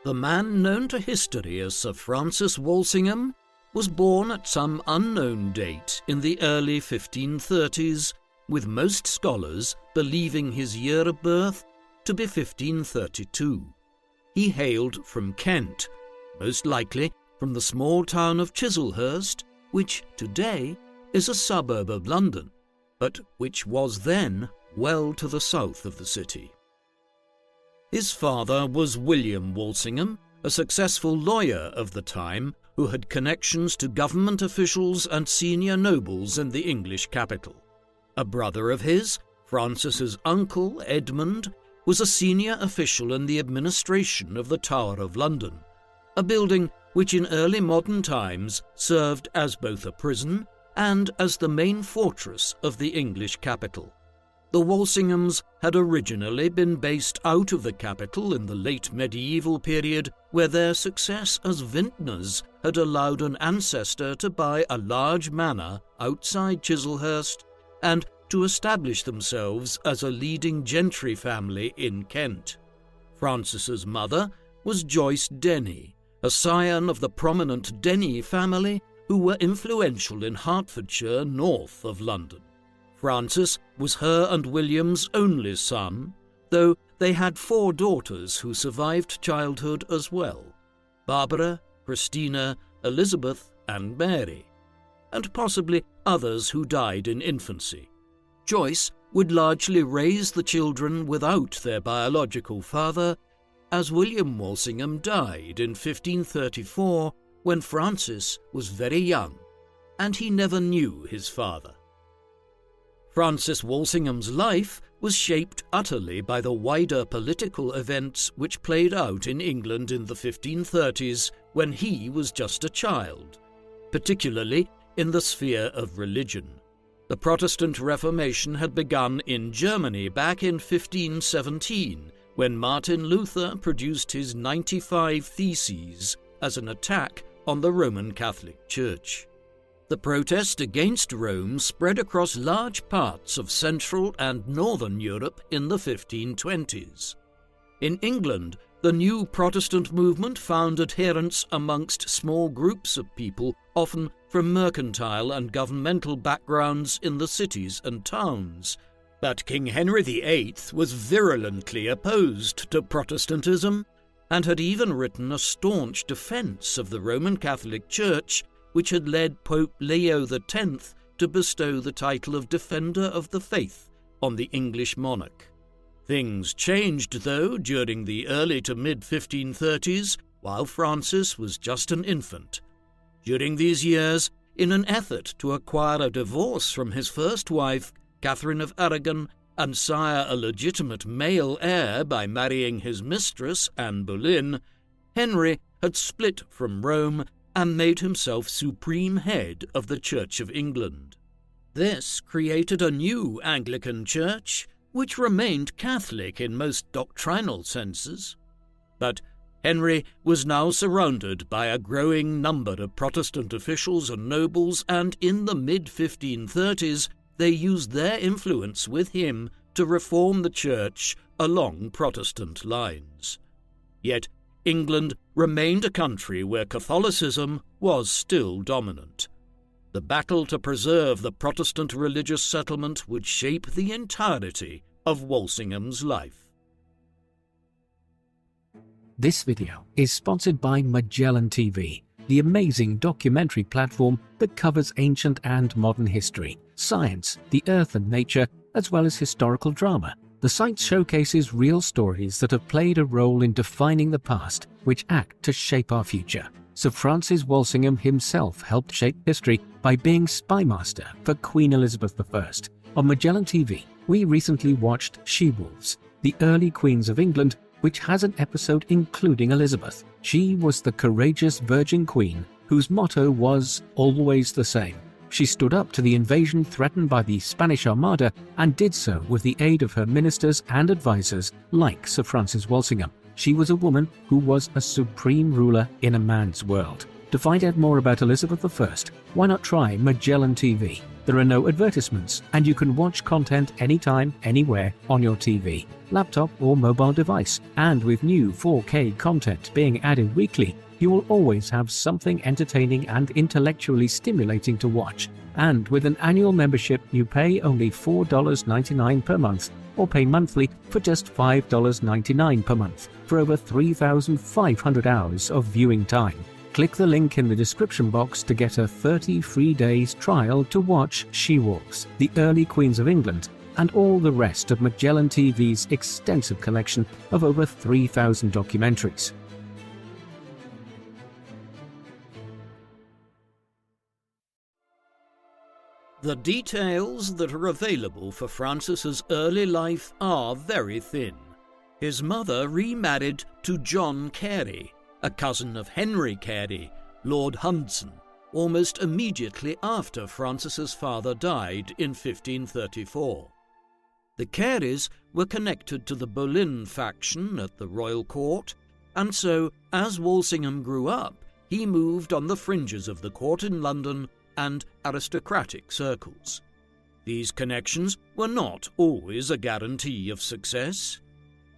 The man known to history as Sir Francis Walsingham was born at some unknown date in the early 1530s, with most scholars believing his year of birth to be 1532. He hailed from Kent, most likely from the small town of Chislehurst, which today is a suburb of London, but which was then well to the south of the city. His father was William Walsingham, a successful lawyer of the time who had connections to government officials and senior nobles in the English capital. A brother of his, Francis's uncle Edmund, was a senior official in the administration of the Tower of London, a building which in early modern times served as both a prison and as the main fortress of the English capital. The Walsinghams had originally been based out of the capital in the late medieval period, where their success as vintners had allowed an ancestor to buy a large manor outside Chislehurst and to establish themselves as a leading gentry family in Kent. Francis's mother was Joyce Denny, a scion of the prominent Denny family who were influential in Hertfordshire north of London. Francis was her and William's only son, though they had 4 daughters who survived childhood as well: Barbara, Christina, Elizabeth, and Mary, and possibly others who died in infancy. Joyce would largely raise the children without their biological father, as William Walsingham died in 1534 when Francis was very young, and he never knew his father. Francis Walsingham's life was shaped utterly by the wider political events which played out in England in the 1530s when he was just a child, particularly in the sphere of religion. The Protestant Reformation had begun in Germany back in 1517, when Martin Luther produced his 95 Theses as an attack on the Roman Catholic Church. The protest against Rome spread across large parts of Central and Northern Europe in the 1520s. In England, the new Protestant movement found adherents amongst small groups of people, often from mercantile and governmental backgrounds in the cities and towns. But King Henry VIII was virulently opposed to Protestantism and had even written a staunch defense of the Roman Catholic Church, which had led Pope Leo X to bestow the title of Defender of the Faith on the English monarch. Things changed, though, during the early to mid-1530s, while Francis was just an infant. During these years, in an effort to acquire a divorce from his first wife, Catherine of Aragon, and sire a legitimate male heir by marrying his mistress, Anne Boleyn, Henry had split from Rome and made himself supreme head of the Church of England. This created a new Anglican church, which remained Catholic in most doctrinal senses. But Henry was now surrounded by a growing number of Protestant officials and nobles, and in the mid-1530s they used their influence with him to reform the church along Protestant lines. Yet England remained a country where Catholicism was still dominant. The battle to preserve the Protestant religious settlement would shape the entirety of Walsingham's life. This video is sponsored by Magellan TV, the amazing documentary platform that covers ancient and modern history, science, the earth and nature, as well as historical drama. The site showcases real stories that have played a role in defining the past, which act to shape our future. Sir Francis Walsingham himself helped shape history by being Spymaster for Queen Elizabeth I. On Magellan TV, we recently watched She-Wolves, the early queens of England, which has an episode including Elizabeth. She was the courageous Virgin Queen whose motto was always the same. She stood up to the invasion threatened by the Spanish Armada and did so with the aid of her ministers and advisors like Sir Francis Walsingham. She was a woman who was a supreme ruler in a man's world. To find out more about Elizabeth I, why not try Magellan TV? There are no advertisements, and you can watch content anytime, anywhere on your TV, laptop or mobile device. And with new 4K content being added weekly, you will always have something entertaining and intellectually stimulating to watch. And with an annual membership, you pay only $4.99 per month, or pay monthly for just $5.99 per month for over 3,500 hours of viewing time. Click the link in the description box to get a 30 free days trial to watch She-Wolves, The Early Queens of England, and all the rest of Magellan TV's extensive collection of over 3,000 documentaries. The details that are available for Francis's early life are very thin. His mother remarried to John Carey, a cousin of Henry Carey, Lord Hudson, almost immediately after Francis's father died in 1534. The Careys were connected to the Boleyn faction at the royal court, and so, as Walsingham grew up, he moved on the fringes of the court in London and aristocratic circles. These connections were not always a guarantee of success.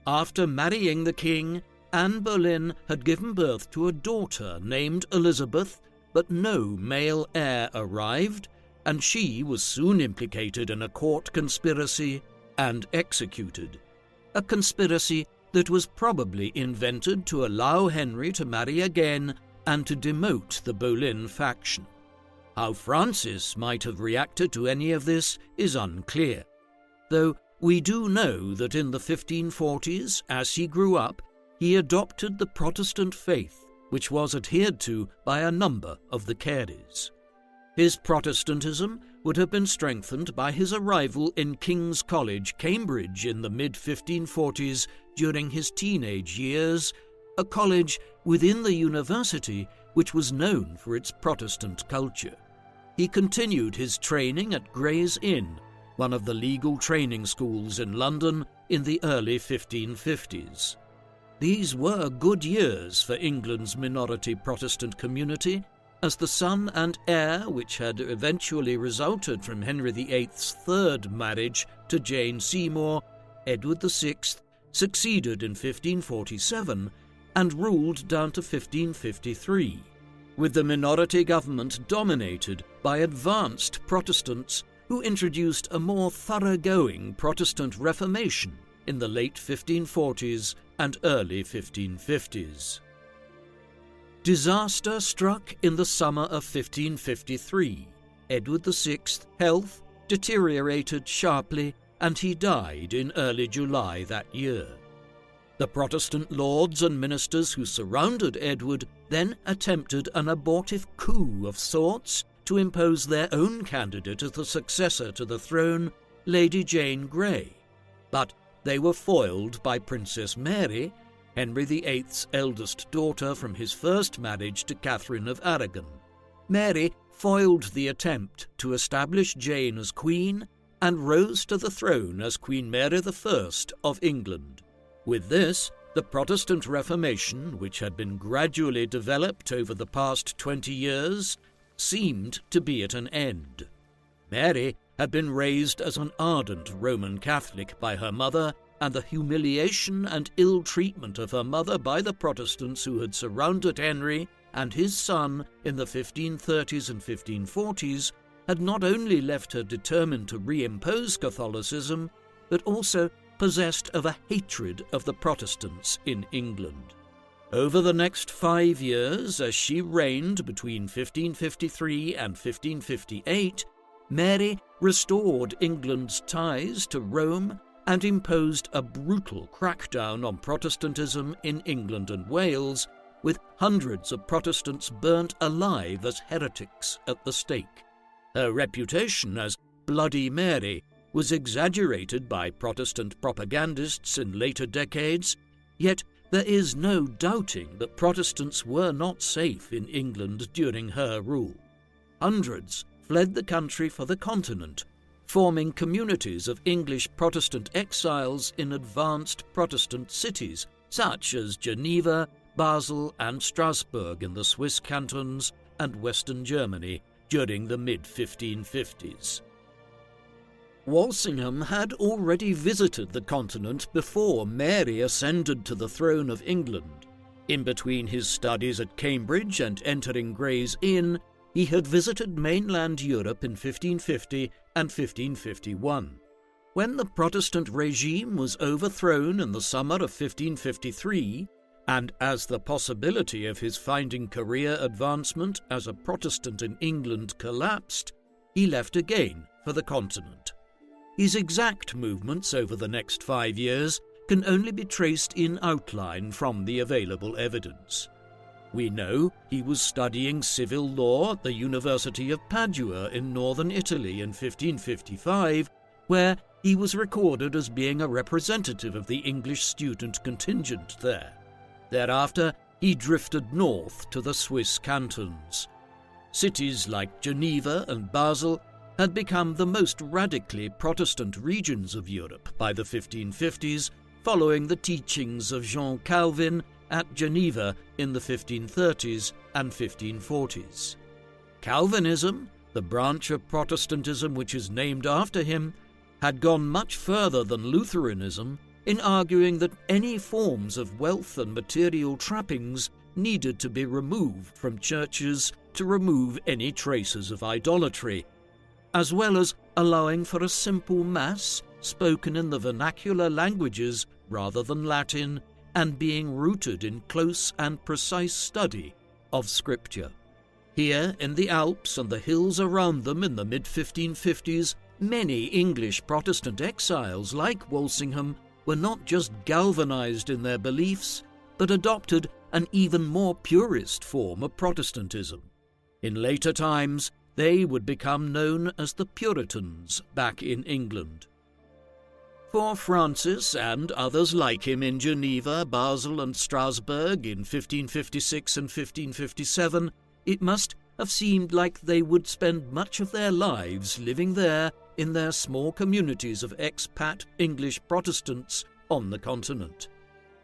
After marrying the king, Anne Boleyn had given birth to a daughter named Elizabeth, but no male heir arrived, and she was soon implicated in a court conspiracy and executed. A conspiracy that was probably invented to allow Henry to marry again and to demote the Boleyn faction. How Francis might have reacted to any of this is unclear, though we do know that in the 1540s, as he grew up, he adopted the Protestant faith, which was adhered to by a number of the Careys. His Protestantism would have been strengthened by his arrival in King's College, Cambridge in the mid-1540s during his teenage years, a college within the university which was known for its Protestant culture. He continued his training at Gray's Inn, one of the legal training schools in London, in the early 1550s. These were good years for England's minority Protestant community, as the son and heir which had eventually resulted from Henry VIII's third marriage to Jane Seymour, Edward VI, succeeded in 1547 and ruled down to 1553, with the minority government dominated by advanced Protestants who introduced a more thoroughgoing Protestant Reformation in the late 1540s and early 1550s. Disaster struck in the summer of 1553. Edward VI's health deteriorated sharply, and he died in early July that year. The Protestant lords and ministers who surrounded Edward then attempted an abortive coup of sorts to impose their own candidate as the successor to the throne, Lady Jane Grey, but they were foiled by Princess Mary, Henry VIII's eldest daughter from his first marriage to Catherine of Aragon. Mary foiled the attempt to establish Jane as queen and rose to the throne as Queen Mary I of England. With this, the Protestant Reformation, which had been gradually developed over the past 20 years, seemed to be at an end. Mary had been raised as an ardent Roman Catholic by her mother, and the humiliation and ill treatment of her mother by the Protestants who had surrounded Henry and his son in the 1530s and 1540s had not only left her determined to reimpose Catholicism, but also possessed of a hatred of the Protestants in England. Over the next 5 years, as she reigned between 1553 and 1558, Mary restored England's ties to Rome and imposed a brutal crackdown on Protestantism in England and Wales, with hundreds of Protestants burnt alive as heretics at the stake. Her reputation as Bloody Mary was exaggerated by Protestant propagandists in later decades, yet there is no doubting that Protestants were not safe in England during her rule. Hundreds fled the country for the continent, forming communities of English Protestant exiles in advanced Protestant cities such as Geneva, Basel and Strasbourg in the Swiss cantons and Western Germany, during the mid-1550s. Walsingham had already visited the continent before Mary ascended to the throne of England. In between his studies at Cambridge and entering Gray's Inn, he had visited mainland Europe in 1550 and 1551. When the Protestant regime was overthrown in the summer of 1553, and as the possibility of his finding career advancement as a Protestant in England collapsed, he left again for the continent. His exact movements over the next 5 years can only be traced in outline from the available evidence. We know he was studying civil law at the University of Padua in northern Italy in 1555, where he was recorded as being a representative of the English student contingent there. Thereafter, he drifted north to the Swiss cantons. Cities like Geneva and Basel had become the most radically Protestant regions of Europe by the 1550s, following the teachings of Jean Calvin at Geneva in the 1530s and 1540s. Calvinism, the branch of Protestantism which is named after him, had gone much further than Lutheranism in arguing that any forms of wealth and material trappings needed to be removed from churches to remove any traces of idolatry, as well as allowing for a simple Mass spoken in the vernacular languages rather than Latin, and being rooted in close and precise study of Scripture. Here in the Alps and the hills around them in the mid-1550s, many English Protestant exiles like Walsingham were not just galvanized in their beliefs, but adopted an even more purist form of Protestantism. In later times, they would become known as the Puritans back in England. For Francis and others like him in Geneva, Basel and Strasbourg in 1556 and 1557, it must have seemed like they would spend much of their lives living there in their small communities of expat English Protestants on the continent.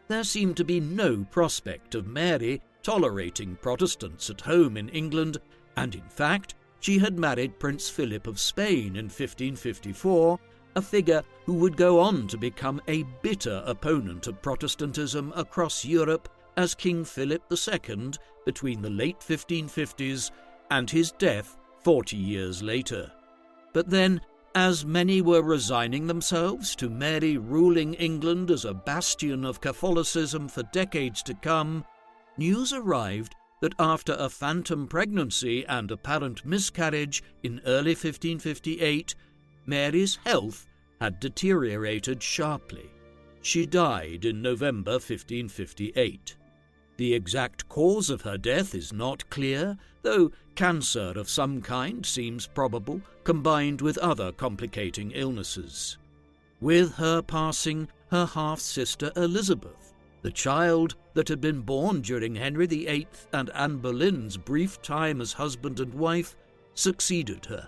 There seemed to be no prospect of Mary tolerating Protestants at home in England, and in fact, she had married Prince Philip of Spain in 1554, a figure who would go on to become a bitter opponent of Protestantism across Europe as King Philip II between the late 1550s and his death 40 years later. But then, as many were resigning themselves to Mary ruling England as a bastion of Catholicism for decades to come, news arrived that after a phantom pregnancy and apparent miscarriage in early 1558, Mary's health had deteriorated sharply. She died in November 1558. The exact cause of her death is not clear, though cancer of some kind seems probable, combined with other complicating illnesses. With her passing, her half-sister Elizabeth, the child that had been born during Henry VIII and Anne Boleyn's brief time as husband and wife, succeeded her.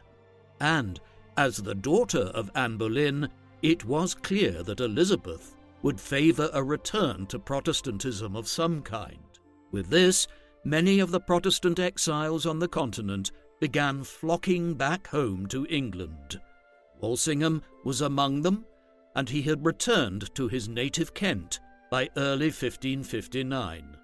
And, as the daughter of Anne Boleyn, it was clear that Elizabeth would favour a return to Protestantism of some kind. With this, many of the Protestant exiles on the continent began flocking back home to England. Walsingham was among them, and he had returned to his native Kent by early 1559.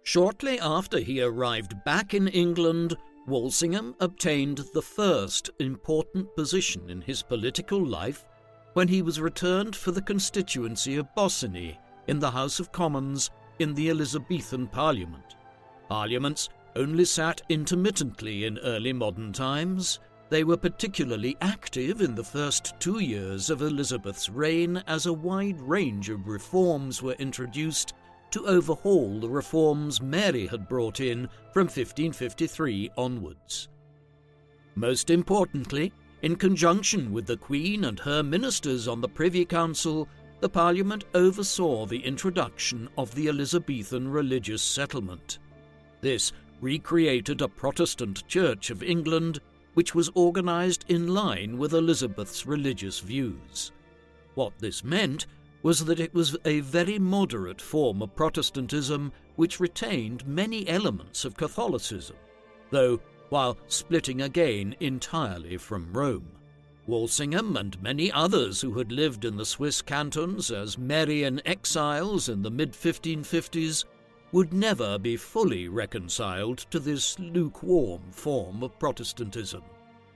Shortly after he arrived back in England, Walsingham obtained the first important position in his political life when he was returned for the constituency of Bossiney in the House of Commons in the Elizabethan Parliament. Parliaments only sat intermittently in early modern times. They were particularly active in the first 2 years of Elizabeth's reign as a wide range of reforms were introduced to overhaul the reforms Mary had brought in from 1553 onwards. Most importantly, in conjunction with the Queen and her ministers on the Privy Council, the Parliament oversaw the introduction of the Elizabethan religious settlement. This recreated a Protestant Church of England which was organised in line with Elizabeth's religious views. What this meant was that it was a very moderate form of Protestantism which retained many elements of Catholicism, though while splitting again entirely from Rome. Walsingham and many others who had lived in the Swiss cantons as Marian exiles in the mid-1550s would never be fully reconciled to this lukewarm form of Protestantism.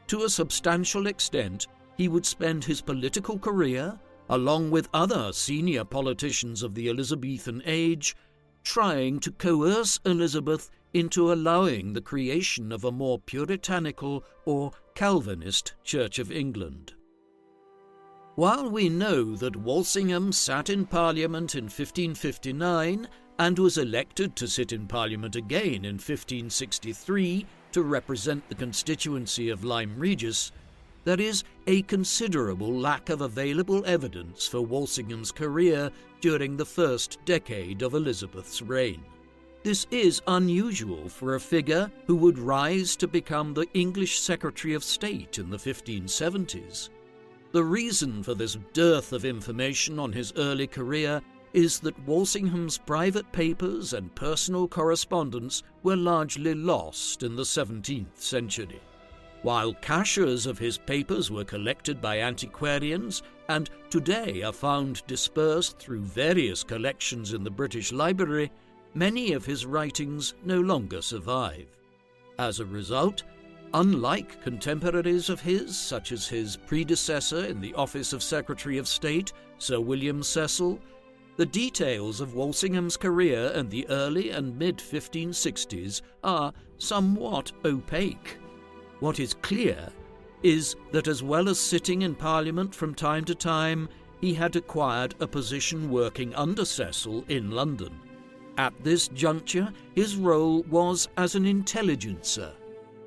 To a substantial extent, he would spend his political career, along with other senior politicians of the Elizabethan age, trying to coerce Elizabeth into allowing the creation of a more puritanical or Calvinist Church of England. While we know that Walsingham sat in Parliament in 1559 and was elected to sit in Parliament again in 1563 to represent the constituency of Lyme Regis, there is a considerable lack of available evidence for Walsingham's career during the first decade of Elizabeth's reign. This is unusual for a figure who would rise to become the English Secretary of State in the 1570s. The reason for this dearth of information on his early career is that Walsingham's private papers and personal correspondence were largely lost in the 17th century. While caches of his papers were collected by antiquarians and today are found dispersed through various collections in the British Library, many of his writings no longer survive. As a result, unlike contemporaries of his, such as his predecessor in the office of Secretary of State, Sir William Cecil, the details of Walsingham's career in the early and mid-1560s are somewhat opaque. What is clear is that as well as sitting in Parliament from time to time, he had acquired a position working under Cecil in London. At this juncture, his role was as an intelligencer,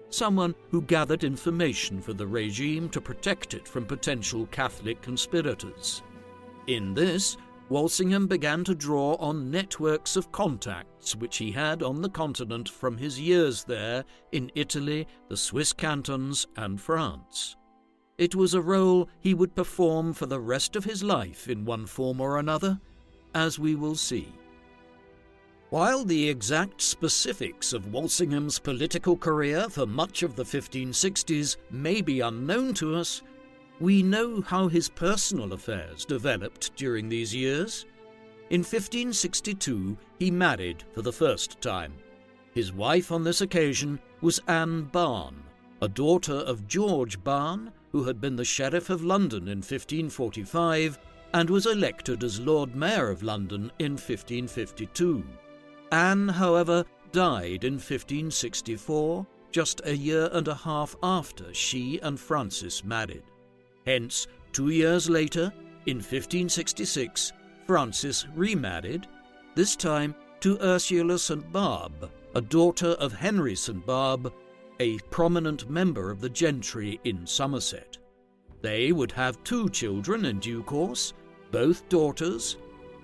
someone who gathered information for the regime to protect it from potential Catholic conspirators. In this, Walsingham began to draw on networks of contacts which he had on the continent from his years there in Italy, the Swiss cantons, and France. It was a role he would perform for the rest of his life in one form or another, as we will see. While the exact specifics of Walsingham's political career for much of the 1560s may be unknown to us, we know how his personal affairs developed during these years. In 1562, he married for the first time. His wife on this occasion was Anne Barne, a daughter of George Barne, who had been the Sheriff of London in 1545 and was elected as Lord Mayor of London in 1552. Anne, however, died in 1564, just a year and a half after she and Francis married. Hence, 2 years later, in 1566, Francis remarried, this time to Ursula St. Barbe, a daughter of Henry St. Barbe, a prominent member of the gentry in Somerset. They would have 2 children in due course, both daughters.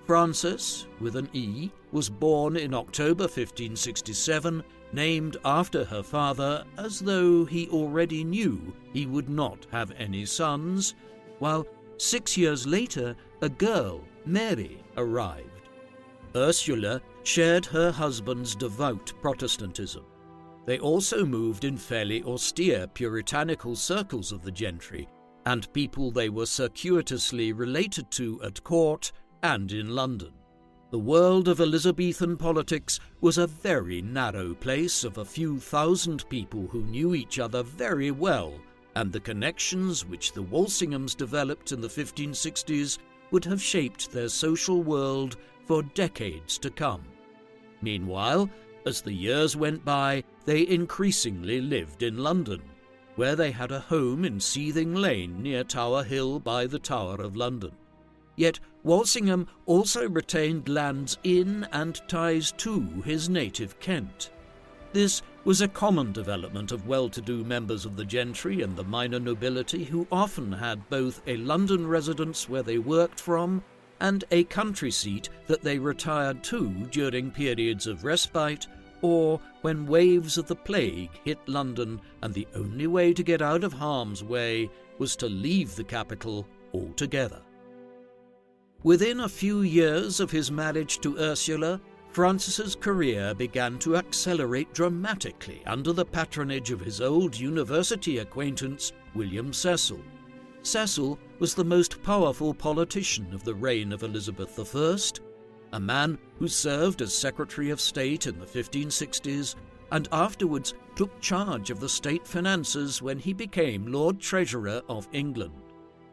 Frances, with an E, was born in October 1567, named after her father as though he already knew he would not have any sons, while 6 years later a girl, Mary, arrived. Ursula shared her husband's devout Protestantism. They also moved in fairly austere puritanical circles of the gentry and people they were circuitously related to at court and in London. The world of Elizabethan politics was a very narrow place of a few thousand people who knew each other very well, and the connections which the Walsinghams developed in the 1560s would have shaped their social world for decades to come. Meanwhile, as the years went by, they increasingly lived in London, where they had a home in Seething Lane near Tower Hill by the Tower of London. Yet Walsingham also retained lands in and ties to his native Kent. This was a common development of well-to-do members of the gentry and the minor nobility who often had both a London residence where they worked from and a country seat that they retired to during periods of respite or when waves of the plague hit London and the only way to get out of harm's way was to leave the capital altogether. Within a few years of his marriage to Ursula, Francis's career began to accelerate dramatically under the patronage of his old university acquaintance, William Cecil. Cecil was the most powerful politician of the reign of Elizabeth I, a man who served as Secretary of State in the 1560s and afterwards took charge of the state finances when he became Lord Treasurer of England.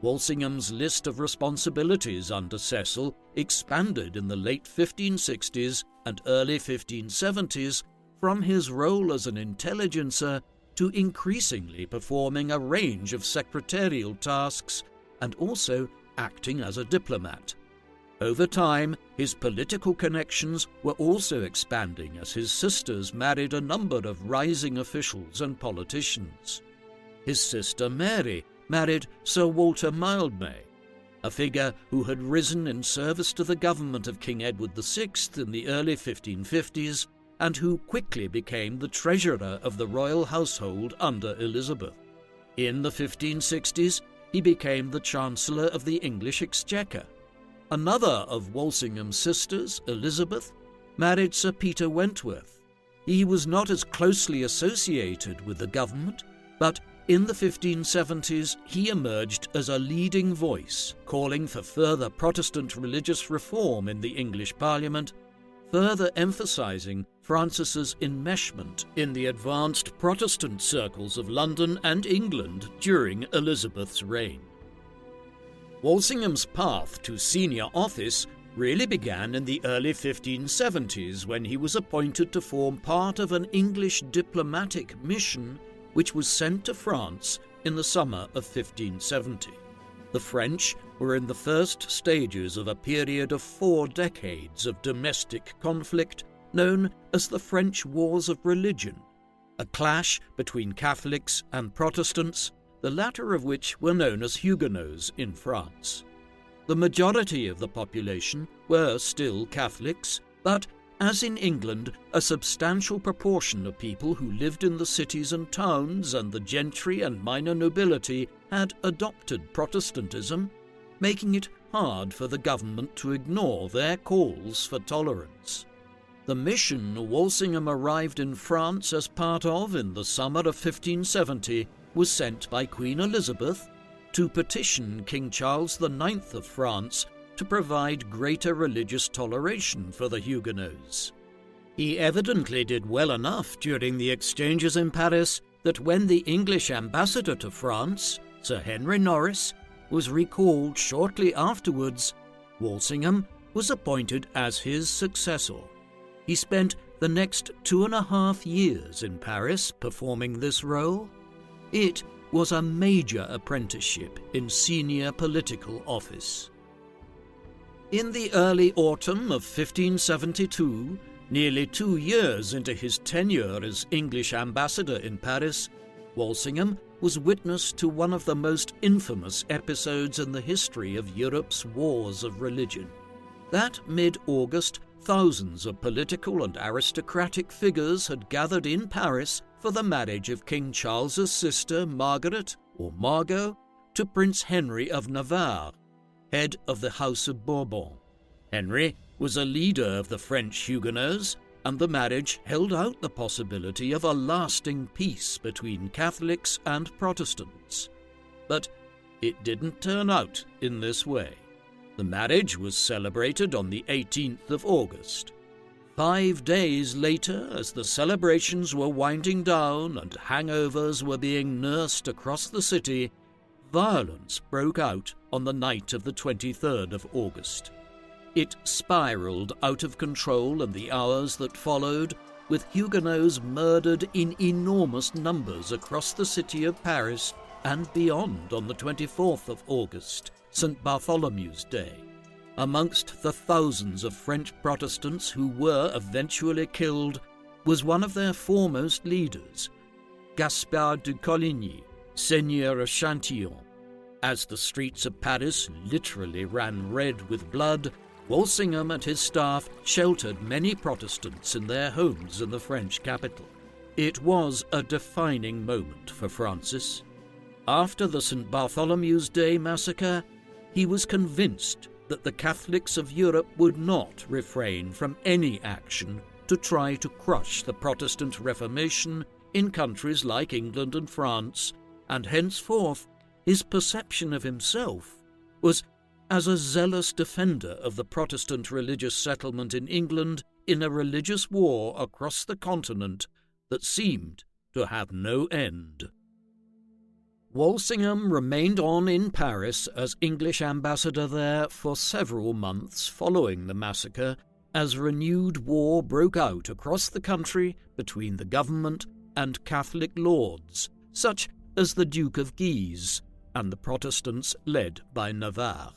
Walsingham's list of responsibilities under Cecil expanded in the late 1560s and early 1570s from his role as an intelligencer to increasingly performing a range of secretarial tasks and also acting as a diplomat. Over time, his political connections were also expanding as his sisters married a number of rising officials and politicians. His sister Mary married Sir Walter Mildmay, a figure who had risen in service to the government of King Edward VI in the early 1550s and who quickly became the treasurer of the royal household under Elizabeth. In the 1560s, he became the Chancellor of the English Exchequer. Another of Walsingham's sisters, Elizabeth, married Sir Peter Wentworth. He was not as closely associated with the government, but in the 1570s he emerged as a leading voice, calling for further Protestant religious reform in the English Parliament, further emphasising Francis's enmeshment in the advanced Protestant circles of London and England during Elizabeth's reign. Walsingham's path to senior office really began in the early 1570s when he was appointed to form part of an English diplomatic mission which was sent to France in the summer of 1570. The French were in the first stages of a period of 4 decades of domestic conflict known as the French Wars of Religion, a clash between Catholics and Protestants, the latter of which were known as Huguenots in France. The majority of the population were still Catholics, but, as in England, a substantial proportion of people who lived in the cities and towns and the gentry and minor nobility had adopted Protestantism, making it hard for the government to ignore their calls for tolerance. The mission Walsingham arrived in France as part of in the summer of 1570 was sent by Queen Elizabeth to petition King Charles IX of France to provide greater religious toleration for the Huguenots. He evidently did well enough during the exchanges in Paris that when the English ambassador to France, Sir Henry Norris, was recalled shortly afterwards, Walsingham was appointed as his successor. He spent the next 2.5 years in Paris performing this role. It was a major apprenticeship in senior political office. In the early autumn of 1572, nearly 2 years into his tenure as English ambassador in Paris, Walsingham was witness to one of the most infamous episodes in the history of Europe's wars of religion. That mid-August, thousands of political and aristocratic figures had gathered in Paris for the marriage of King Charles's sister Margaret, or Margot, to Prince Henry of Navarre, head of the House of Bourbon. Henry was a leader of the French Huguenots, and the marriage held out the possibility of a lasting peace between Catholics and Protestants. But it didn't turn out in this way. The marriage was celebrated on the 18th of August. 5 days later, as the celebrations were winding down and hangovers were being nursed across the city, violence broke out on the night of the 23rd of August. It spiraled out of control in the hours that followed, with Huguenots murdered in enormous numbers across the city of Paris and beyond on the 24th of August, St. Bartholomew's Day. Amongst the thousands of French Protestants who were eventually killed was one of their foremost leaders, Gaspard de Coligny, Seigneur of Chantillon. As the streets of Paris literally ran red with blood, Walsingham and his staff sheltered many Protestants in their homes in the French capital. It was a defining moment for Francis. After the St. Bartholomew's Day massacre, he was convinced that the Catholics of Europe would not refrain from any action to try to crush the Protestant Reformation in countries like England and France, and henceforth his perception of himself was as a zealous defender of the Protestant religious settlement in England in a religious war across the continent that seemed to have no end. Walsingham remained on in Paris as English ambassador there for several months following the massacre, as renewed war broke out across the country between the government and Catholic lords, such as the Duke of Guise and the Protestants led by Navarre.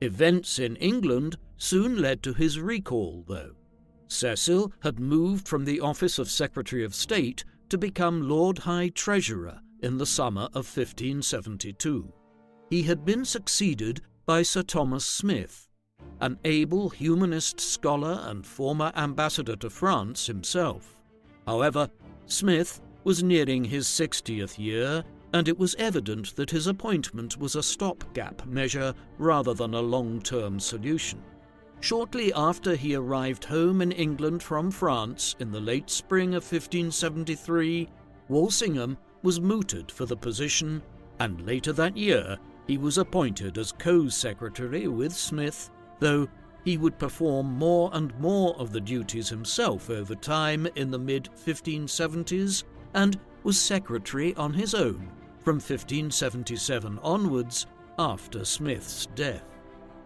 Events in England soon led to his recall, though. Cecil had moved from the office of Secretary of State to become Lord High Treasurer in the summer of 1572. He had been succeeded by Sir Thomas Smith, an able humanist scholar and former ambassador to France himself. However, Smith was nearing his 60th year, and it was evident that his appointment was a stopgap measure rather than a long-term solution. Shortly after he arrived home in England from France in the late spring of 1573, Walsingham was mooted for the position, and later that year he was appointed as co-secretary with Smith, though he would perform more and more of the duties himself over time in the mid-1570s, and was secretary on his own from 1577 onwards after Smith's death.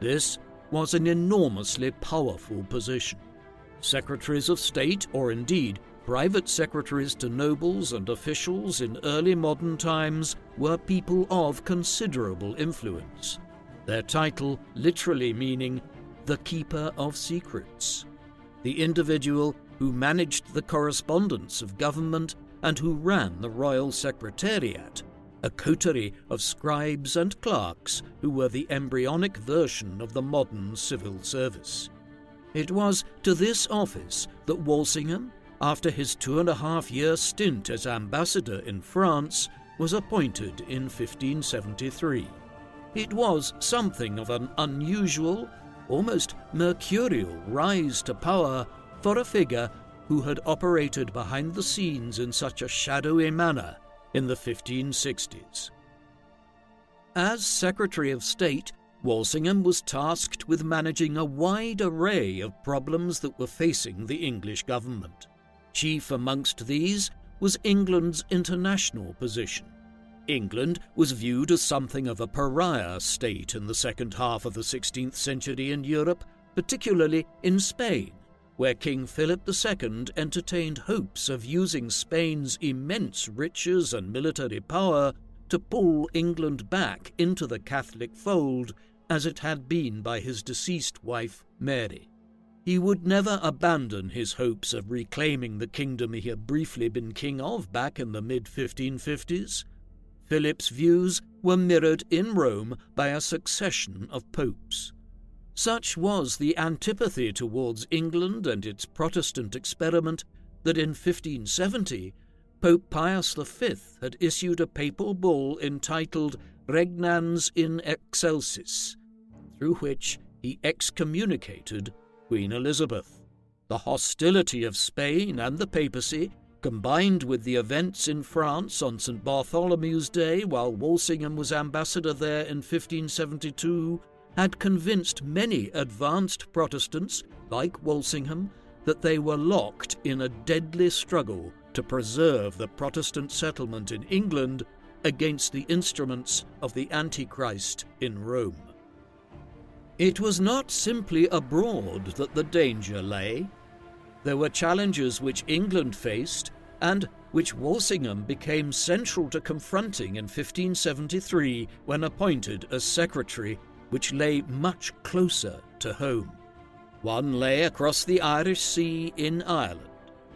This was an enormously powerful position. Secretaries of State, or indeed private secretaries to nobles and officials in early modern times, were people of considerable influence, their title literally meaning the keeper of secrets, the individual who managed the correspondence of government and who ran the royal secretariat, a coterie of scribes and clerks who were the embryonic version of the modern civil service. It was to this office that Walsingham, after his 2.5-year stint as ambassador in France, was appointed in 1573. It was something of an unusual, almost mercurial rise to power for a figure who had operated behind the scenes in such a shadowy manner in the 1560s. As Secretary of State, Walsingham was tasked with managing a wide array of problems that were facing the English government. Chief amongst these was England's international position. England was viewed as something of a pariah state in the second half of the 16th century in Europe, particularly in Spain, where King Philip II entertained hopes of using Spain's immense riches and military power to pull England back into the Catholic fold as it had been by his deceased wife Mary. He would never abandon his hopes of reclaiming the kingdom he had briefly been king of back in the mid-1550s. Philip's views were mirrored in Rome by a succession of popes. Such was the antipathy towards England and its Protestant experiment that in 1570 Pope Pius V had issued a papal bull entitled Regnans in Excelsis, through which he excommunicated Queen Elizabeth. The hostility of Spain and the papacy, combined with the events in France on St. Bartholomew's Day while Walsingham was ambassador there in 1572, had convinced many advanced Protestants, like Walsingham, that they were locked in a deadly struggle to preserve the Protestant settlement in England against the instruments of the Antichrist in Rome. It was not simply abroad that the danger lay. There were challenges which England faced and which Walsingham became central to confronting in 1573 when appointed as secretary, which lay much closer to home. One lay across the Irish Sea in Ireland.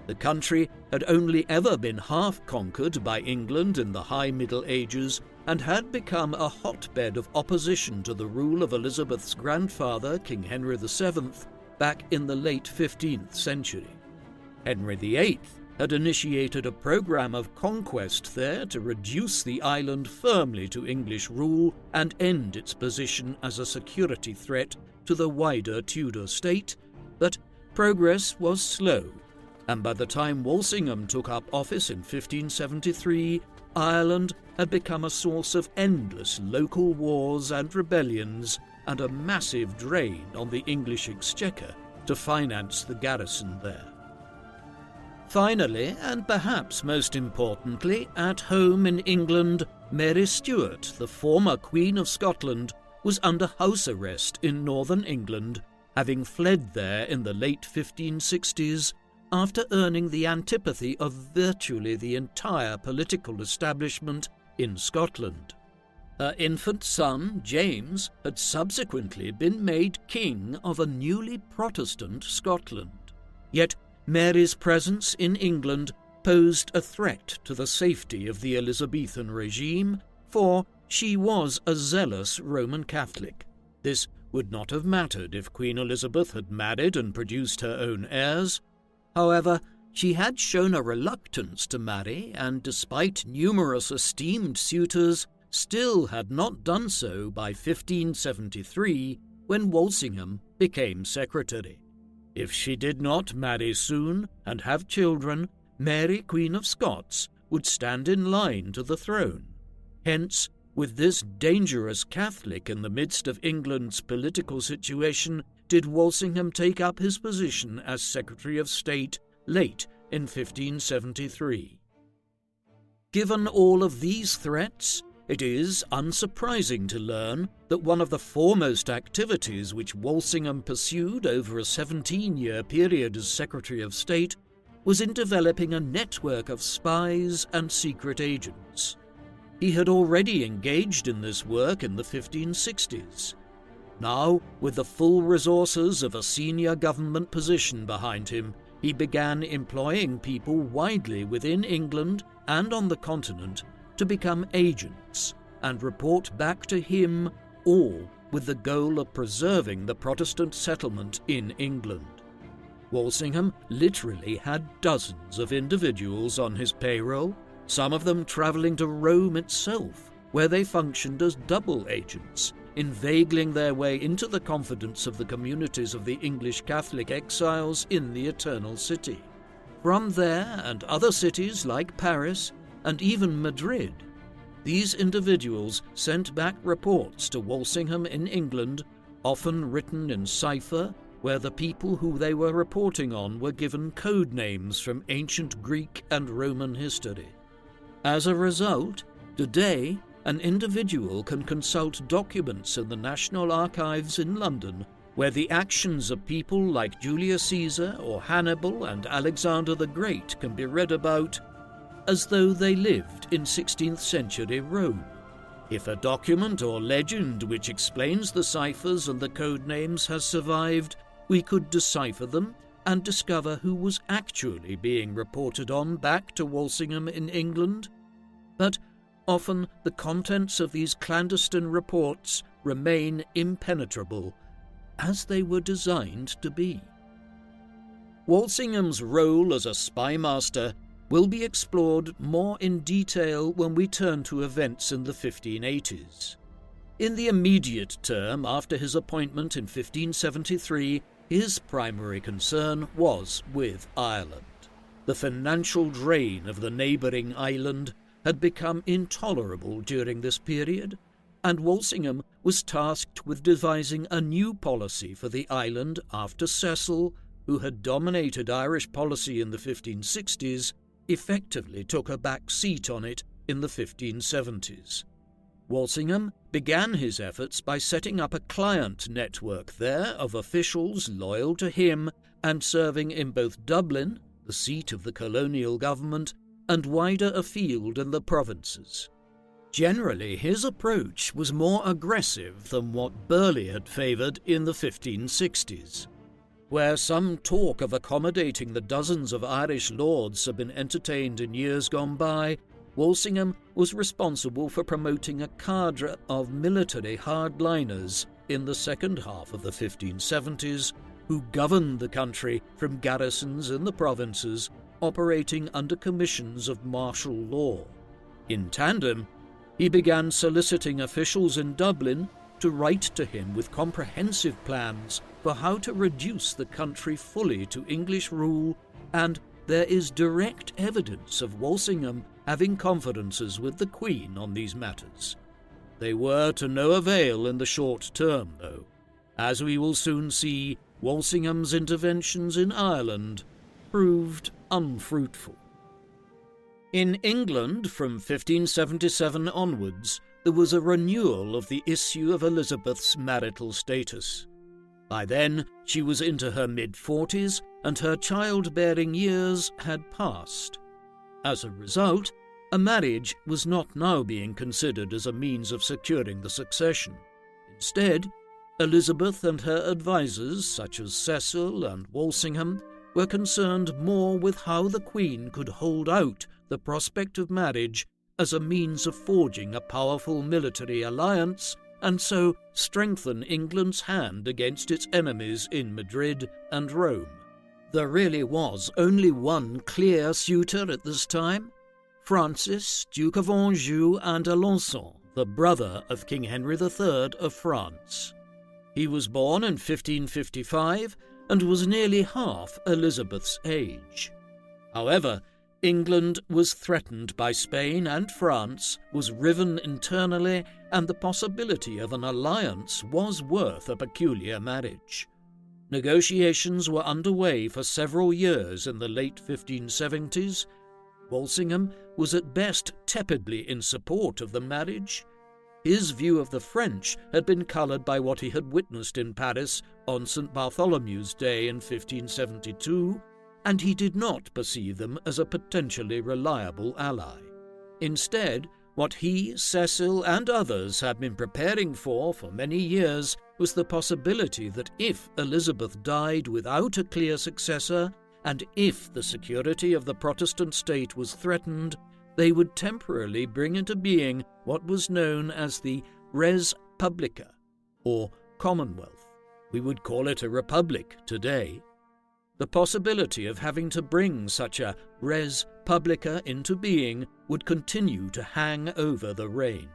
The country had only ever been half conquered by England in the High Middle Ages and had become a hotbed of opposition to the rule of Elizabeth's grandfather, King Henry VII, back in the late 15th century. Henry VIII had initiated a program of conquest there to reduce the island firmly to English rule and end its position as a security threat to the wider Tudor state, but progress was slow, and by the time Walsingham took up office in 1573, Ireland had become a source of endless local wars and rebellions and a massive drain on the English exchequer to finance the garrison there. Finally, and perhaps most importantly, at home in England, Mary Stuart, the former Queen of Scotland, was under house arrest in northern England, having fled there in the late 1560s after earning the antipathy of virtually the entire political establishment in Scotland. Her infant son, James, had subsequently been made king of a newly Protestant Scotland. Yet Mary's presence in England posed a threat to the safety of the Elizabethan regime, for she was a zealous Roman Catholic. This would not have mattered if Queen Elizabeth had married and produced her own heirs. However, she had shown a reluctance to marry, and despite numerous esteemed suitors, still had not done so by 1573, when Walsingham became secretary. If she did not marry soon and have children, Mary, Queen of Scots, would stand in line to the throne. Hence, with this dangerous Catholic in the midst of England's political situation, did Walsingham take up his position as Secretary of State late in 1573. Given all of these threats, it is unsurprising to learn that one of the foremost activities which Walsingham pursued over a 17-year period as Secretary of State was in developing a network of spies and secret agents. He had already engaged in this work in the 1560s. Now, with the full resources of a senior government position behind him, he began employing people widely within England and on the continent to become agents and report back to him, all with the goal of preserving the Protestant settlement in England. Walsingham literally had dozens of individuals on his payroll, some of them travelling to Rome itself, where they functioned as double agents, inveigling their way into the confidence of the communities of the English Catholic exiles in the Eternal City. From there and other cities like Paris, and even Madrid, these individuals sent back reports to Walsingham in England, often written in cipher, where the people who they were reporting on were given code names from ancient Greek and Roman history. As a result, today, an individual can consult documents in the National Archives in London, where the actions of people like Julius Caesar or Hannibal and Alexander the Great can be read about as though they lived in 16th century Rome. If a document or legend which explains the ciphers and the code names has survived, we could decipher them and discover who was actually being reported on back to Walsingham in England. But often the contents of these clandestine reports remain impenetrable, as they were designed to be. Walsingham's role as a spymaster will be explored more in detail when we turn to events in the 1580s. In the immediate term after his appointment in 1573, his primary concern was with Ireland. The financial drain of the neighbouring island had become intolerable during this period, and Walsingham was tasked with devising a new policy for the island after Cecil, who had dominated Irish policy in the 1560s, effectively took a back seat on it in the 1570s. Walsingham began his efforts by setting up a client network there of officials loyal to him and serving in both Dublin, the seat of the colonial government, and wider afield in the provinces. Generally, his approach was more aggressive than what Burghley had favoured in the 1560s. Where some talk of accommodating the dozens of Irish lords had been entertained in years gone by, Walsingham was responsible for promoting a cadre of military hardliners in the second half of the 1570s, who governed the country from garrisons in the provinces, operating under commissions of martial law. In tandem, he began soliciting officials in Dublin to write to him with comprehensive plans for how to reduce the country fully to English rule, and there is direct evidence of Walsingham having confidences with the Queen on these matters. They were to no avail in the short term, though. As we will soon see, Walsingham's interventions in Ireland proved unfruitful. In England, from 1577 onwards, there was a renewal of the issue of Elizabeth's marital status. By then, she was into her mid-40s, and her childbearing years had passed. As a result, a marriage was not now being considered as a means of securing the succession. Instead, Elizabeth and her advisers, such as Cecil and Walsingham, were concerned more with how the Queen could hold out the prospect of marriage as a means of forging a powerful military alliance and so strengthen England's hand against its enemies in Madrid and Rome. There really was only one clear suitor at this time: Francis, Duke of Anjou and Alençon, the brother of King Henry III of France. He was born in 1555 and was nearly half Elizabeth's age. However, England was threatened by Spain, and France was riven internally, and the possibility of an alliance was worth a peculiar marriage. Negotiations were underway for several years in the late 1570s. Walsingham was at best tepidly in support of the marriage. His view of the French had been coloured by what he had witnessed in Paris on St. Bartholomew's Day in 1572, and he did not perceive them as a potentially reliable ally. Instead, what he, Cecil, and others had been preparing for many years was the possibility that if Elizabeth died without a clear successor, and if the security of the Protestant state was threatened, they would temporarily bring into being what was known as the res publica, or Commonwealth. We would call it a republic today. The possibility of having to bring such a res publica into being would continue to hang over the reign.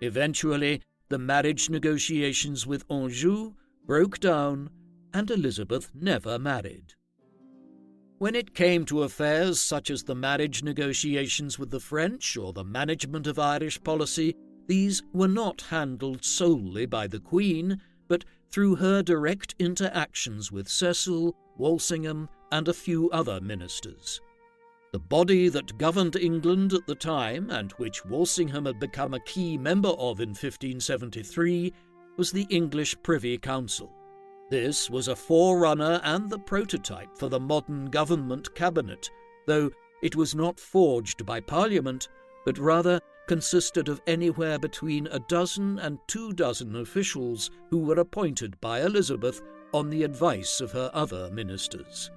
Eventually, the marriage negotiations with Anjou broke down, and Elizabeth never married. When it came to affairs such as the marriage negotiations with the French or the management of Irish policy, these were not handled solely by the Queen, but through her direct interactions with Cecil, Walsingham, and a few other ministers. The body that governed England at the time, and which Walsingham had become a key member of in 1573, was the English Privy Council. This was a forerunner and the prototype for the modern government cabinet, though it was not forged by Parliament, but rather consisted of anywhere between 12 and 24 officials who were appointed by Elizabeth on the advice of her other ministers.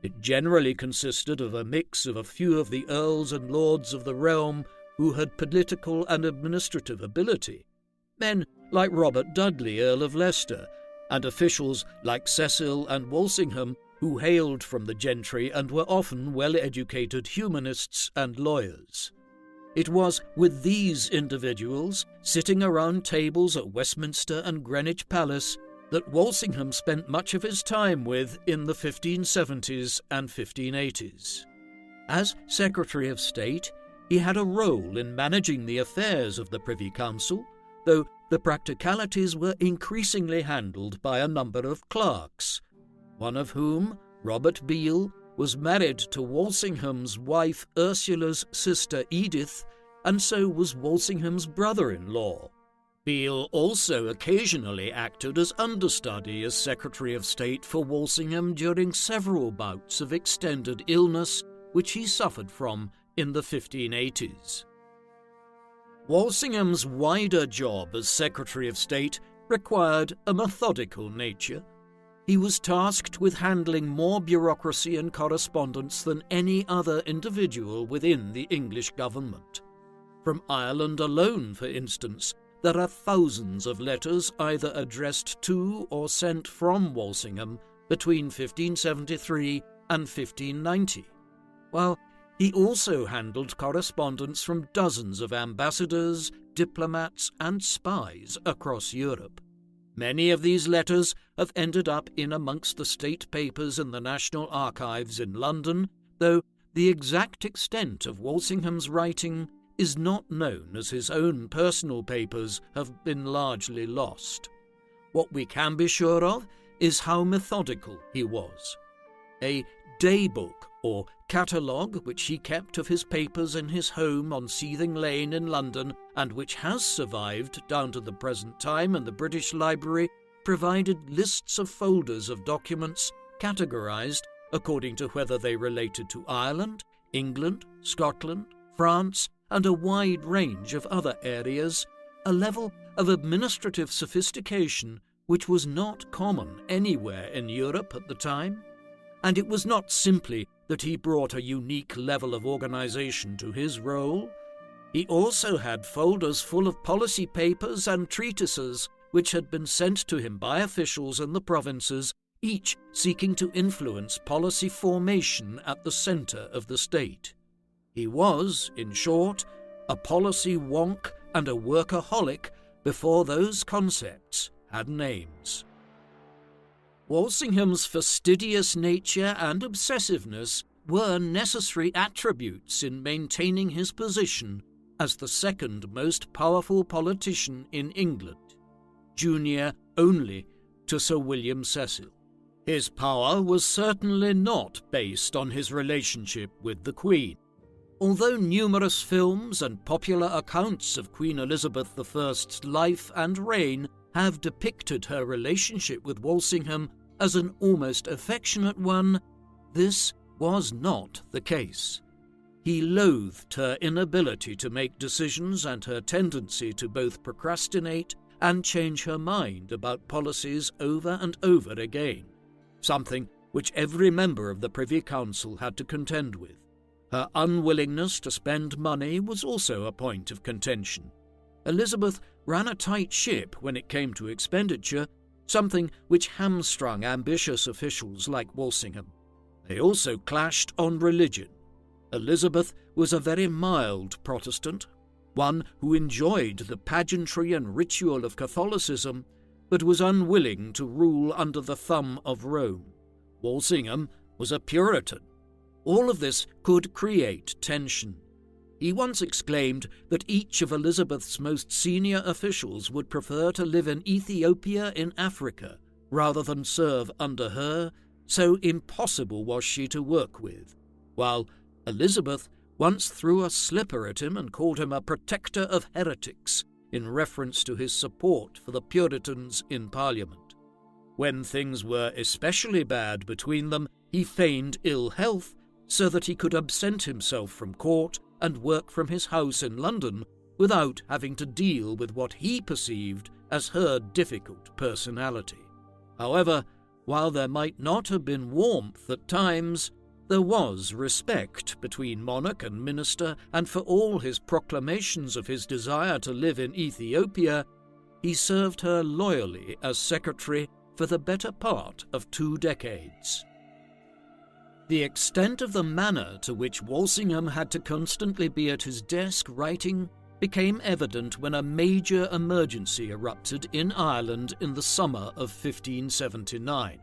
It generally consisted of a mix of a few of the earls and lords of the realm who had political and administrative ability, men like Robert Dudley, Earl of Leicester, and officials like Cecil and Walsingham, who hailed from the gentry and were often well-educated humanists and lawyers. It was with these individuals, sitting around tables at Westminster and Greenwich Palace, that Walsingham spent much of his time with in the 1570s and 1580s. As Secretary of State, he had a role in managing the affairs of the Privy Council, though the practicalities were increasingly handled by a number of clerks, one of whom, Robert Beale, was married to Walsingham's wife Ursula's sister Edith, and so was Walsingham's brother-in-law. Beale also occasionally acted as understudy as Secretary of State for Walsingham during several bouts of extended illness which he suffered from in the 1580s. Walsingham's wider job as Secretary of State required a methodical nature. He was tasked with handling more bureaucracy and correspondence than any other individual within the English government. From Ireland alone, for instance, there are thousands of letters either addressed to or sent from Walsingham between 1573 and 1590, while he also handled correspondence from dozens of ambassadors, diplomats and spies across Europe. Many of these letters have ended up in amongst the state papers in the National Archives in London, though the exact extent of Walsingham's writing is not known, as his own personal papers have been largely lost. What we can be sure of is how methodical he was. A daybook or catalogue which he kept of his papers in his home on Seething Lane in London, and which has survived down to the present time in the British Library, provided lists of folders of documents categorised according to whether they related to Ireland, England, Scotland, France, and a wide range of other areas, a level of administrative sophistication which was not common anywhere in Europe at the time. And it was not simply that he brought a unique level of organisation to his role. He also had folders full of policy papers and treatises which had been sent to him by officials in the provinces, each seeking to influence policy formation at the centre of the state. He was, in short, a policy wonk and a workaholic before those concepts had names. Walsingham's fastidious nature and obsessiveness were necessary attributes in maintaining his position as the second most powerful politician in England, junior only to Sir William Cecil. His power was certainly not based on his relationship with the Queen. Although numerous films and popular accounts of Queen Elizabeth I's life and reign have depicted her relationship with Walsingham as an almost affectionate one, this was not the case. He loathed her inability to make decisions and her tendency to both procrastinate and change her mind about policies over and over again, something which every member of the Privy Council had to contend with. Her unwillingness to spend money was also a point of contention. Elizabeth ran a tight ship when it came to expenditure, something which hamstrung ambitious officials like Walsingham. They also clashed on religion. Elizabeth was a very mild Protestant, one who enjoyed the pageantry and ritual of Catholicism, but was unwilling to rule under the thumb of Rome. Walsingham was a Puritan. All of this could create tension. He once exclaimed that each of Elizabeth's most senior officials would prefer to live in Ethiopia in Africa rather than serve under her, so impossible was she to work with, while Elizabeth once threw a slipper at him and called him a protector of heretics in reference to his support for the Puritans in Parliament. When things were especially bad between them, he feigned ill health so that he could absent himself from court and work from his house in London without having to deal with what he perceived as her difficult personality. However, while there might not have been warmth at times, there was respect between monarch and minister, and for all his proclamations of his desire to live in Ethiopia, he served her loyally as secretary for the better part of 2 decades. The extent of the manner to which Walsingham had to constantly be at his desk writing became evident when a major emergency erupted in Ireland in the summer of 1579.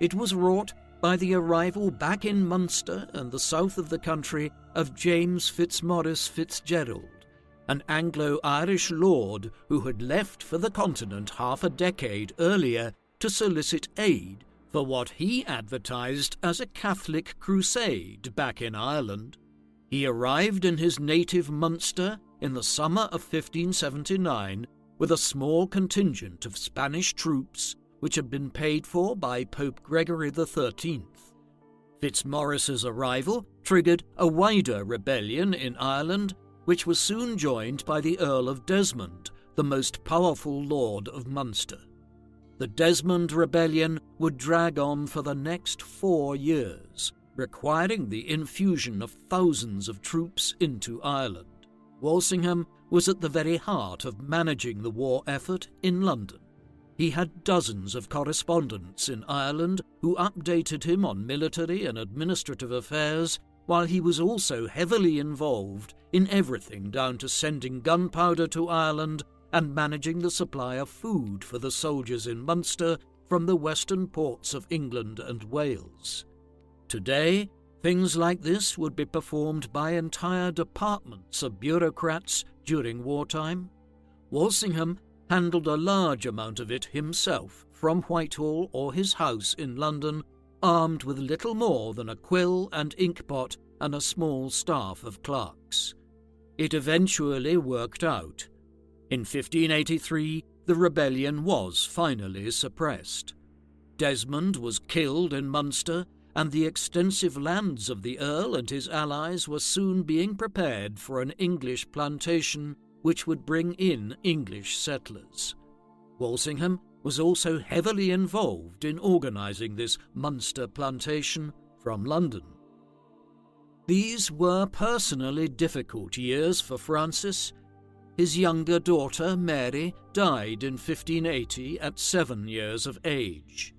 It was wrought by the arrival back in Munster and the south of the country of James Fitzmaurice Fitzgerald, an Anglo-Irish lord who had left for the continent half a decade earlier to solicit aid for what he advertised as a Catholic crusade back in Ireland. He arrived in his native Munster in the summer of 1579 with a small contingent of Spanish troops which had been paid for by Pope Gregory XIII. Fitzmaurice's arrival triggered a wider rebellion in Ireland, which was soon joined by the Earl of Desmond, the most powerful lord of Munster. The Desmond Rebellion would drag on for the next 4 years, requiring the infusion of thousands of troops into Ireland. Walsingham was at the very heart of managing the war effort in London. He had dozens of correspondents in Ireland who updated him on military and administrative affairs, while he was also heavily involved in everything down to sending gunpowder to Ireland and managing the supply of food for the soldiers in Munster from the western ports of England and Wales. Today, things like this would be performed by entire departments of bureaucrats during wartime. Walsingham handled a large amount of it himself from Whitehall or his house in London, armed with little more than a quill and inkpot and a small staff of clerks. It eventually worked out. In 1583, the rebellion was finally suppressed. Desmond was killed in Munster, and the extensive lands of the Earl and his allies were soon being prepared for an English plantation which would bring in English settlers. Walsingham was also heavily involved in organising this Munster plantation from London. These were personally difficult years for Francis. His younger daughter, Mary, died in 1580 at 7 years of age.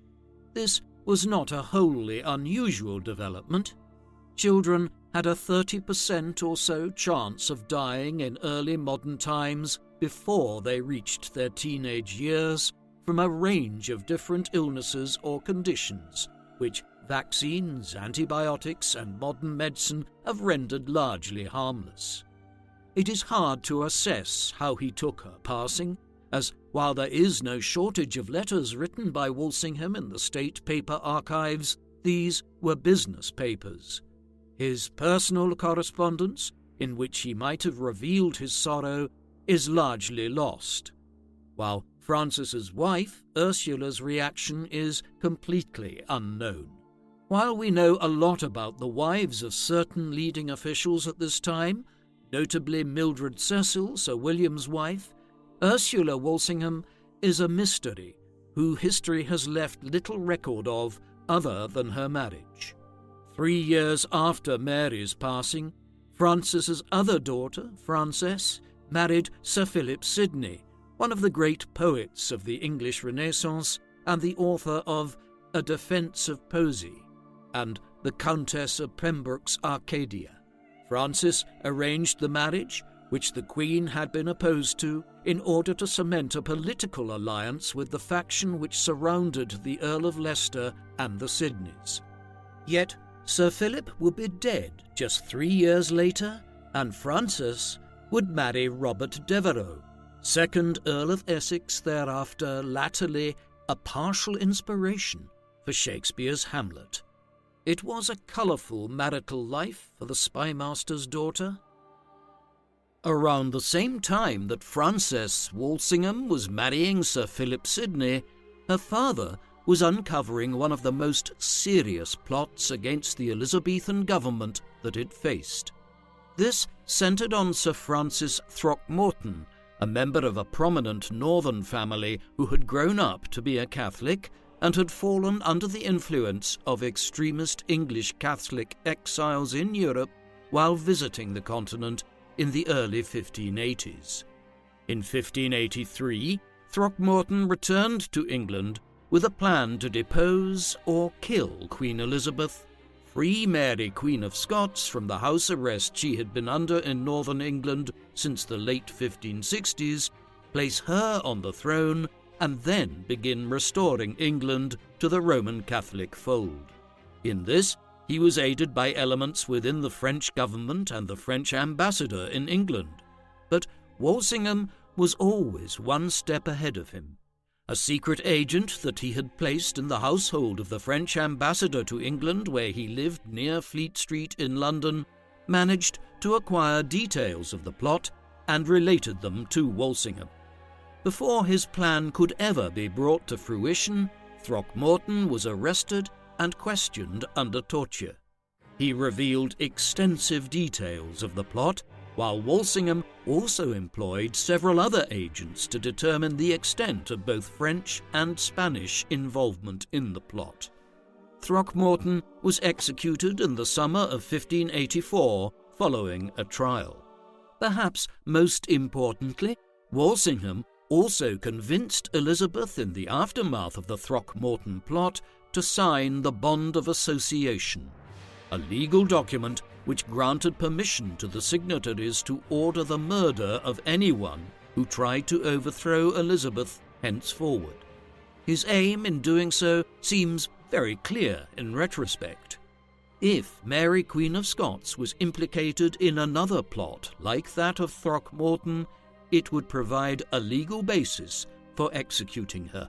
This was not a wholly unusual development. Children had a 30% or so chance of dying in early modern times before they reached their teenage years from a range of different illnesses or conditions, which vaccines, antibiotics, and modern medicine have rendered largely harmless. It is hard to assess how he took her passing, as while there is no shortage of letters written by Walsingham in the state paper archives, these were business papers. His personal correspondence, in which he might have revealed his sorrow, is largely lost, while Francis's wife, Ursula's reaction is completely unknown. While we know a lot about the wives of certain leading officials at this time, notably Mildred Cecil, Sir William's wife, Ursula Walsingham is a mystery who history has left little record of other than her marriage. 3 years after Mary's passing, Francis's other daughter, Frances, married Sir Philip Sidney, one of the great poets of the English Renaissance and the author of A Defence of Poesy and the Countess of Pembroke's Arcadia. Francis arranged the marriage, which the Queen had been opposed to, in order to cement a political alliance with the faction which surrounded the Earl of Leicester and the Sidneys. Yet Sir Philip would be dead just 3 years later, and Frances would marry Robert Devereux, 2nd Earl of Essex, thereafter latterly a partial inspiration for Shakespeare's Hamlet. It was a colourful marital life for the Spymaster's daughter. Around the same time that Frances Walsingham was marrying Sir Philip Sidney, her father was uncovering one of the most serious plots against the Elizabethan government that it faced. This centred on Sir Francis Throckmorton, a member of a prominent northern family who had grown up to be a Catholic and had fallen under the influence of extremist English Catholic exiles in Europe while visiting the continent in the early 1580s. In 1583, Throckmorton returned to England with a plan to depose or kill Queen Elizabeth, free Mary, Queen of Scots, from the house arrest she had been under in northern England since the late 1560s, place her on the throne, and then begin restoring England to the Roman Catholic fold. In this, he was aided by elements within the French government and the French ambassador in England. But Walsingham was always one step ahead of him. A secret agent that he had placed in the household of the French ambassador to England, where he lived near Fleet Street in London, managed to acquire details of the plot and related them to Walsingham. Before his plan could ever be brought to fruition, Throckmorton was arrested and questioned under torture. He revealed extensive details of the plot, while Walsingham also employed several other agents to determine the extent of both French and Spanish involvement in the plot. Throckmorton was executed in the summer of 1584 following a trial. Perhaps most importantly, Walsingham also convinced Elizabeth in the aftermath of the Throckmorton plot to sign the Bond of Association, a legal document which granted permission to the signatories to order the murder of anyone who tried to overthrow Elizabeth henceforward. His aim in doing so seems very clear in retrospect. If Mary Queen of Scots was implicated in another plot like that of Throckmorton, it would provide a legal basis for executing her.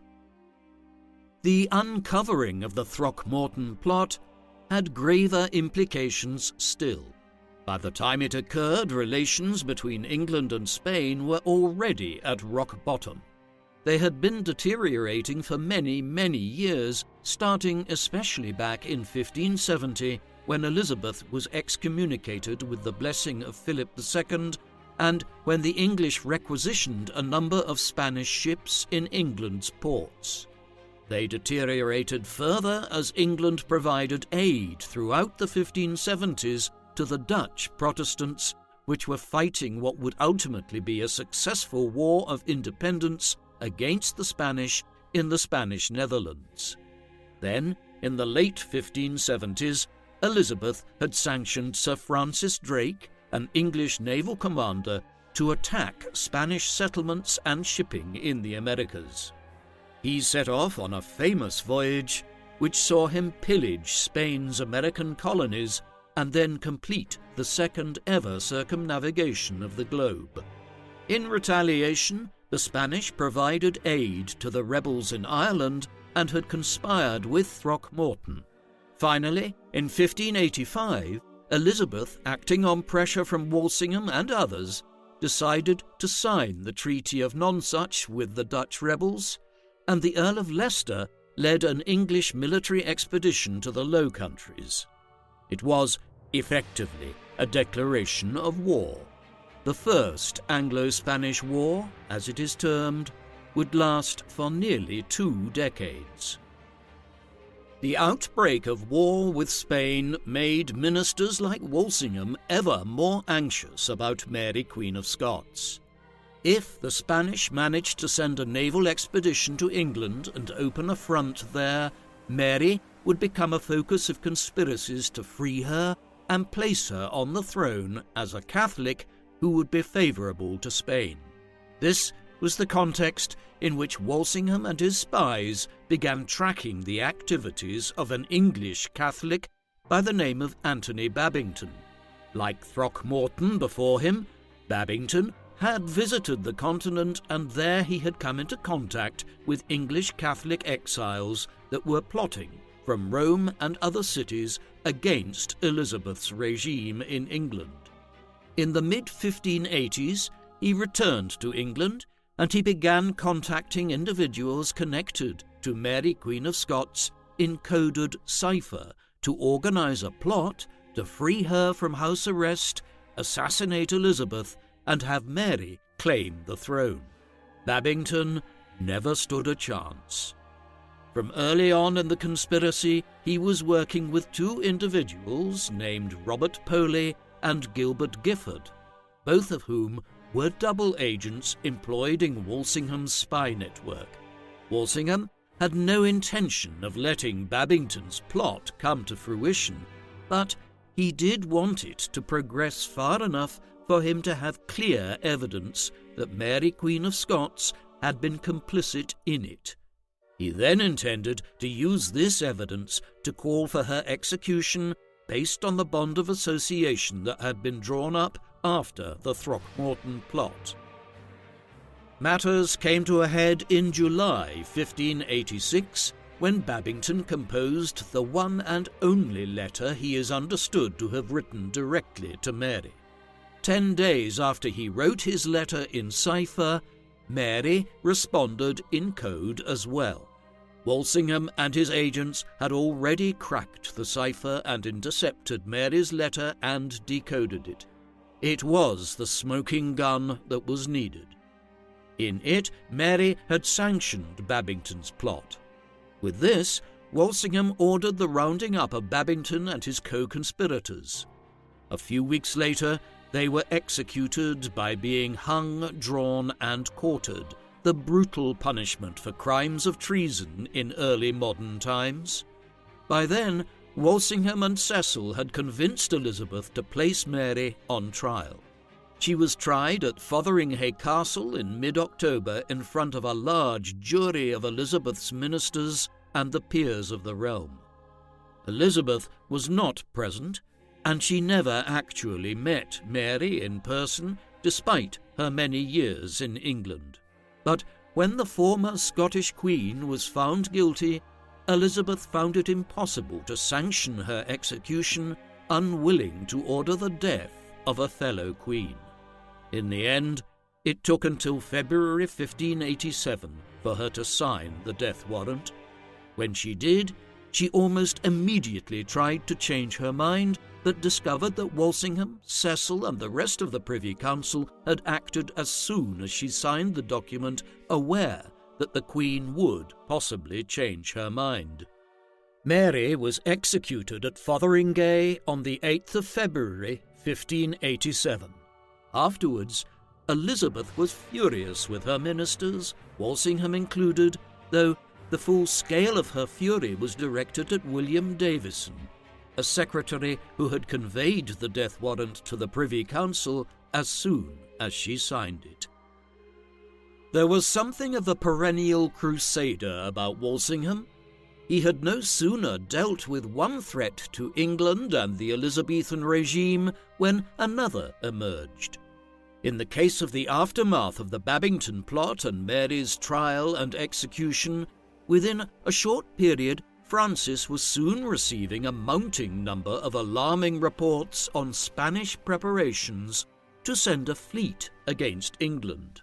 The uncovering of the Throckmorton plot had graver implications still. By the time it occurred, relations between England and Spain were already at rock bottom. They had been deteriorating for many, many years, starting especially back in 1570, when Elizabeth was excommunicated with the blessing of Philip II, and when the English requisitioned a number of Spanish ships in England's ports. They deteriorated further as England provided aid throughout the 1570s to the Dutch Protestants, which were fighting what would ultimately be a successful war of independence against the Spanish in the Spanish Netherlands. Then, in the late 1570s, Elizabeth had sanctioned Sir Francis Drake, an English naval commander, to attack Spanish settlements and shipping in the Americas. He set off on a famous voyage which saw him pillage Spain's American colonies and then complete the second ever circumnavigation of the globe. In retaliation, the Spanish provided aid to the rebels in Ireland and had conspired with Throckmorton. Finally, in 1585, Elizabeth, acting on pressure from Walsingham and others, decided to sign the Treaty of Nonsuch with the Dutch rebels, and the Earl of Leicester led an English military expedition to the Low Countries. It was, effectively, a declaration of war. The First Anglo-Spanish War, as it is termed, would last for nearly 2 decades. The outbreak of war with Spain made ministers like Walsingham ever more anxious about Mary Queen of Scots. If the Spanish managed to send a naval expedition to England and open a front there, Mary would become a focus of conspiracies to free her and place her on the throne as a Catholic who would be favourable to Spain. This was the context in which Walsingham and his spies began tracking the activities of an English Catholic by the name of Anthony Babington. Like Throckmorton before him, Babington had visited the continent, and there he had come into contact with English Catholic exiles that were plotting from Rome and other cities against Elizabeth's regime in England. In the mid-1580s, he returned to England, and he began contacting individuals connected to Mary Queen of Scots in coded cipher to organise a plot to free her from house arrest, assassinate Elizabeth, and have Mary claim the throne. Babington never stood a chance. From early on in the conspiracy, he was working with 2 individuals named Robert Poley and Gilbert Gifford, both of whom were double agents employed in Walsingham's spy network. Walsingham had no intention of letting Babington's plot come to fruition, but he did want it to progress far enough for him to have clear evidence that Mary Queen of Scots had been complicit in it. He then intended to use this evidence to call for her execution based on the bond of association that had been drawn up after the Throckmorton plot. Matters came to a head in July 1586, when Babington composed the one and only letter he is understood to have written directly to Mary. 10 days after he wrote his letter in cipher, Mary responded in code as well. Walsingham and his agents had already cracked the cipher and intercepted Mary's letter and decoded it. It was the smoking gun that was needed. In it, Mary had sanctioned Babington's plot. With this, Walsingham ordered the rounding up of Babington and his co-conspirators. A few weeks later, they were executed by being hung, drawn, and quartered, the brutal punishment for crimes of treason in early modern times. By then, Walsingham and Cecil had convinced Elizabeth to place Mary on trial. She was tried at Fotheringhay Castle in mid-October in front of a large jury of Elizabeth's ministers and the peers of the realm. Elizabeth was not present, and she never actually met Mary in person, despite her many years in England. But when the former Scottish Queen was found guilty, Elizabeth found it impossible to sanction her execution, unwilling to order the death of a fellow queen. In the end, it took until February 1587 for her to sign the death warrant. When she did, she almost immediately tried to change her mind, but discovered that Walsingham, Cecil, and the rest of the Privy Council had acted as soon as she signed the document, aware that the Queen would possibly change her mind. Mary was executed at Fotheringhay on the 8th of February, 1587. Afterwards, Elizabeth was furious with her ministers, Walsingham included, though the full scale of her fury was directed at William Davison, a secretary who had conveyed the death warrant to the Privy Council as soon as she signed it. There was something of a perennial crusader about Walsingham. He had no sooner dealt with one threat to England and the Elizabethan regime when another emerged. In the case of the aftermath of the Babington plot and Mary's trial and execution, within a short period, Francis was soon receiving a mounting number of alarming reports on Spanish preparations to send a fleet against England.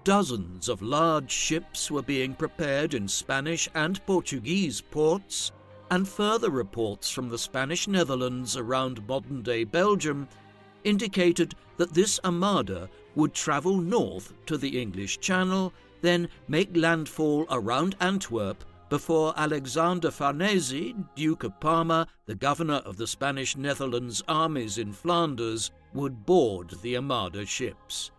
Dozens of large ships were being prepared in Spanish and Portuguese ports, and further reports from the Spanish Netherlands around modern-day Belgium indicated that this armada would travel north to the English Channel, then make landfall around Antwerp before Alexander Farnese, Duke of Parma, the governor of the Spanish Netherlands armies in Flanders, would board the armada ships.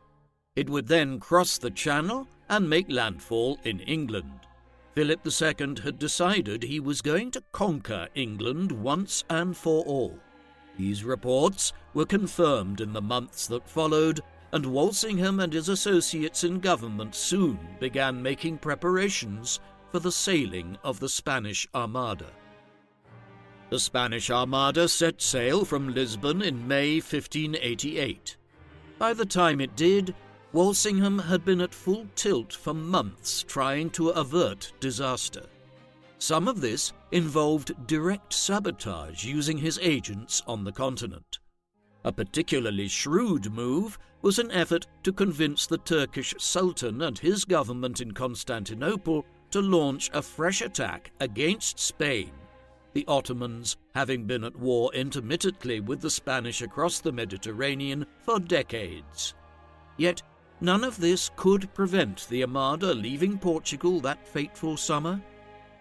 It would then cross the Channel and make landfall in England. Philip II had decided he was going to conquer England once and for all. These reports were confirmed in the months that followed, and Walsingham and his associates in government soon began making preparations for the sailing of the Spanish Armada. The Spanish Armada set sail from Lisbon in May 1588. By the time it did, Walsingham had been at full tilt for months trying to avert disaster. Some of this involved direct sabotage using his agents on the continent. A particularly shrewd move was an effort to convince the Turkish Sultan and his government in Constantinople to launch a fresh attack against Spain, the Ottomans having been at war intermittently with the Spanish across the Mediterranean for decades. Yet none of this could prevent the Armada leaving Portugal that fateful summer.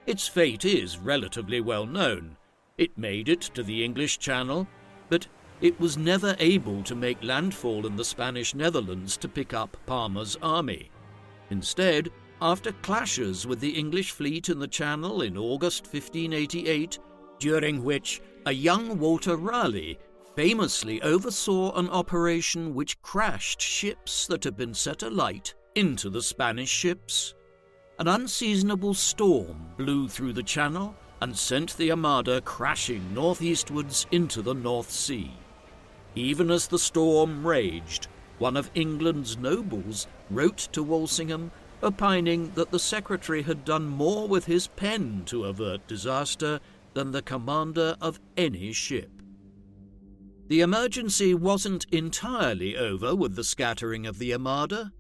Its fate is relatively well known. It made it to the English Channel, but it was never able to make landfall in the Spanish Netherlands to pick up Parma's army. Instead, after clashes with the English fleet in the Channel in August 1588, during which a young Walter Raleigh famously oversaw an operation which crashed ships that had been set alight into the Spanish ships, an unseasonable storm blew through the Channel and sent the Armada crashing northeastwards into the North Sea. Even as the storm raged, one of England's nobles wrote to Walsingham, opining that the secretary had done more with his pen to avert disaster than the commander of any ship. The emergency wasn't entirely over with the scattering of the Armada.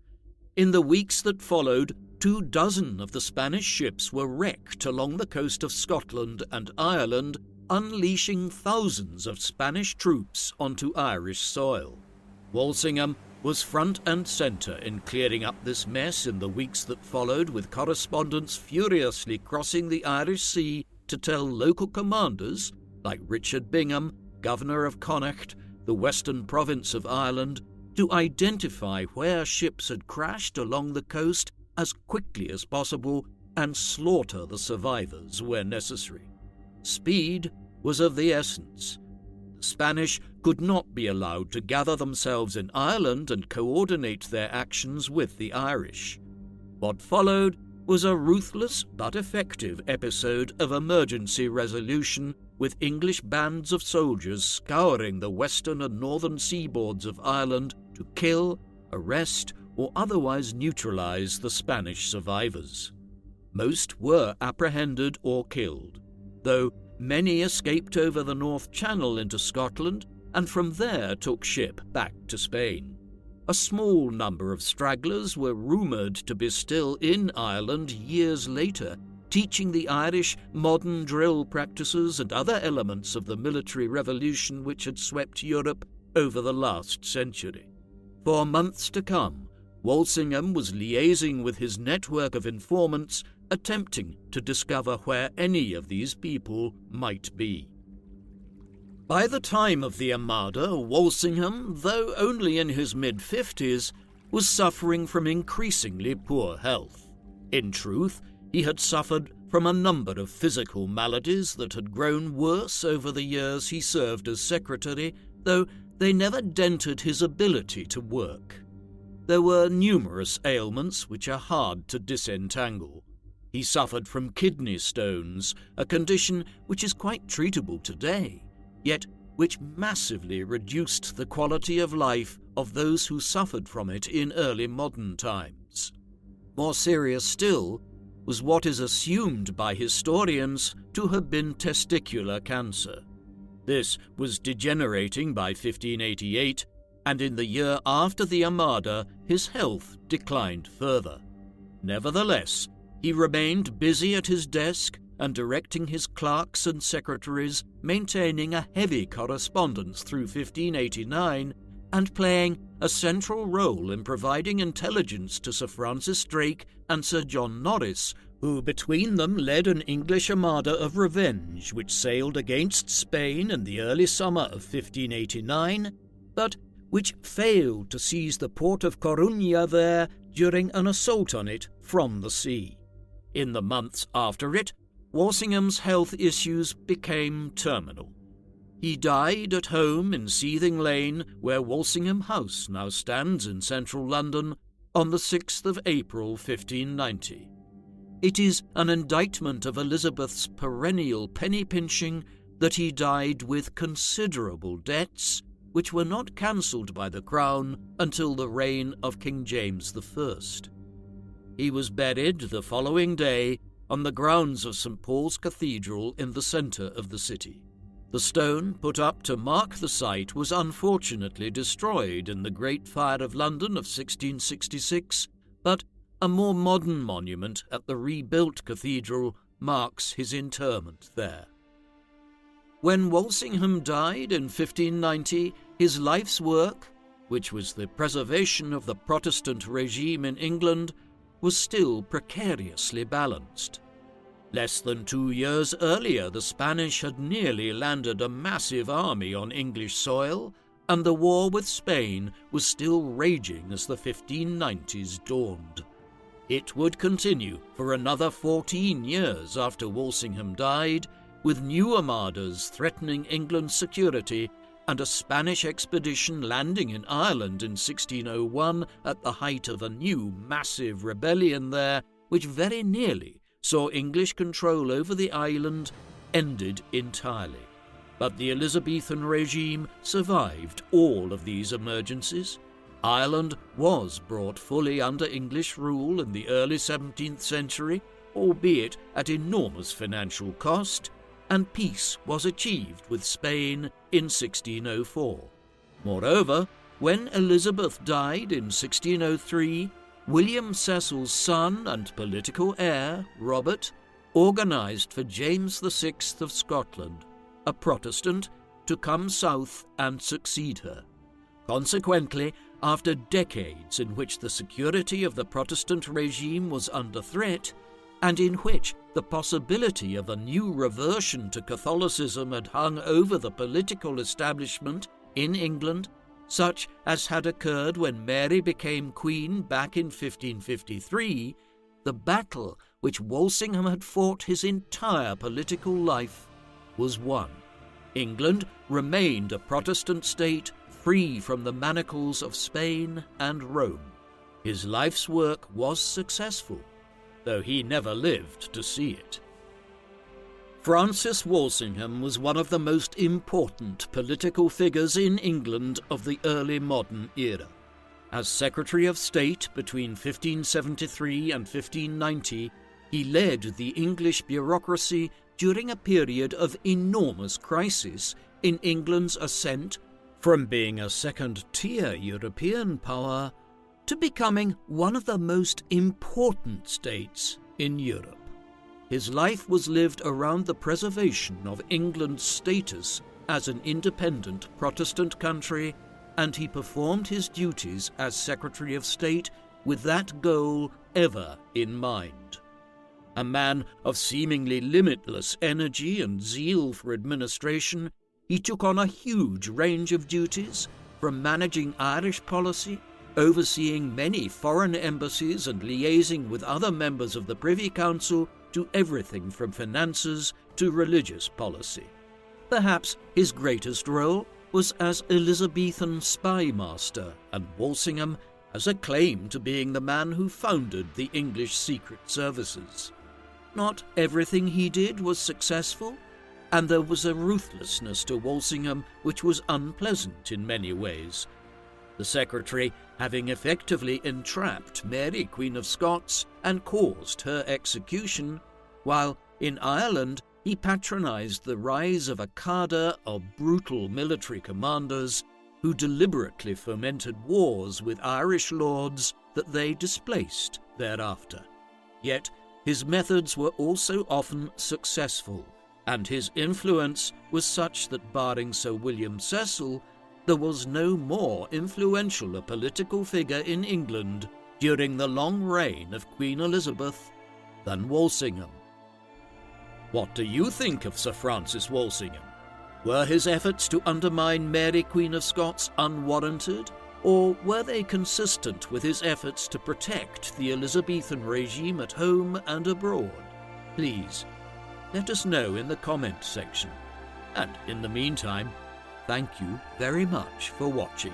In the weeks that followed, 24 of the Spanish ships were wrecked along the coast of Scotland and Ireland, unleashing thousands of Spanish troops onto Irish soil. Walsingham was front and centre in clearing up this mess in the weeks that followed, with correspondents furiously crossing the Irish Sea to tell local commanders, like Richard Bingham, governor of Connacht, the western province of Ireland, to identify where ships had crashed along the coast as quickly as possible and slaughter the survivors where necessary. Speed was of the essence. The Spanish could not be allowed to gather themselves in Ireland and coordinate their actions with the Irish. What followed was a ruthless but effective episode of emergency resolution, with English bands of soldiers scouring the western and northern seaboards of Ireland to kill, arrest, or otherwise neutralize the Spanish survivors. Most were apprehended or killed, though many escaped over the North Channel into Scotland and from there took ship back to Spain. A small number of stragglers were rumoured to be still in Ireland years later, teaching the Irish modern drill practices and other elements of the military revolution which had swept Europe over the last century. For months to come, Walsingham was liaising with his network of informants, attempting to discover where any of these people might be. By the time of the Armada, Walsingham, though only in his mid-50s, was suffering from increasingly poor health. In truth, he had suffered from a number of physical maladies that had grown worse over the years he served as secretary, though they never dented his ability to work. There were numerous ailments which are hard to disentangle. He suffered from kidney stones, a condition which is quite treatable today, yet which massively reduced the quality of life of those who suffered from it in early modern times. More serious still was what is assumed by historians to have been testicular cancer. This was degenerating by 1588, and in the year after the Armada his health declined further. Nevertheless, he remained busy at his desk and directing his clerks and secretaries, maintaining a heavy correspondence through 1589, and playing a central role in providing intelligence to Sir Francis Drake and Sir John Norris, who between them led an English armada of revenge which sailed against Spain in the early summer of 1589, but which failed to seize the port of Coruña there during an assault on it from the sea. In the months after it, Walsingham's health issues became terminal. He died at home in Seething Lane, where Walsingham House now stands in central London, on the 6th of April 1590. It is an indictment of Elizabeth's perennial penny-pinching that he died with considerable debts, which were not cancelled by the Crown until the reign of King James I. He was buried the following day on the grounds of St. Paul's Cathedral in the centre of the city. The stone put up to mark the site was unfortunately destroyed in the Great Fire of London of 1666, but a more modern monument at the rebuilt cathedral marks his interment there. When Walsingham died in 1590, his life's work, which was the preservation of the Protestant regime in England, was still precariously balanced. Less than 2 years earlier, the Spanish had nearly landed a massive army on English soil, and the war with Spain was still raging as the 1590s dawned. It would continue for another 14 years after Walsingham died, with new armadas threatening England's security and a Spanish expedition landing in Ireland in 1601 at the height of a new massive rebellion there, which very nearly saw English control over the island ended entirely. But the Elizabethan regime survived all of these emergencies. Ireland was brought fully under English rule in the early 17th century, albeit at enormous financial cost, and peace was achieved with Spain in 1604. Moreover, when Elizabeth died in 1603, William Cecil's son and political heir, Robert, organised for James VI of Scotland, a Protestant, to come south and succeed her. Consequently, after decades in which the security of the Protestant regime was under threat, and in which the possibility of a new reversion to Catholicism had hung over the political establishment in England, such as had occurred when Mary became Queen back in 1553, the battle which Walsingham had fought his entire political life was won. England remained a Protestant state free from the manacles of Spain and Rome. His life's work was successful, though he never lived to see it. Francis Walsingham was one of the most important political figures in England of the early modern era. As Secretary of State between 1573 and 1590, he led the English bureaucracy during a period of enormous crisis in England's ascent from being a second-tier European power to becoming one of the most important states in Europe. His life was lived around the preservation of England's status as an independent Protestant country, and he performed his duties as Secretary of State with that goal ever in mind. A man of seemingly limitless energy and zeal for administration, he took on a huge range of duties, from managing Irish policy, overseeing many foreign embassies and liaising with other members of the Privy Council, to everything from finances to religious policy. Perhaps his greatest role was as Elizabethan Spymaster, and Walsingham has a claim to being the man who founded the English Secret Services. Not everything he did was successful, and there was a ruthlessness to Walsingham which was unpleasant in many ways. The secretary having effectively entrapped Mary, Queen of Scots, and caused her execution, while in Ireland he patronised the rise of a cadre of brutal military commanders who deliberately fomented wars with Irish lords that they displaced thereafter. Yet his methods were also often successful, and his influence was such that, barring Sir William Cecil, there was no more influential a political figure in England during the long reign of Queen Elizabeth than Walsingham. What do you think of Sir Francis Walsingham? Were his efforts to undermine Mary, Queen of Scots, unwarranted, or were they consistent with his efforts to protect the Elizabethan regime at home and abroad? Please, let us know in the comment section. And in the meantime, thank you very much for watching.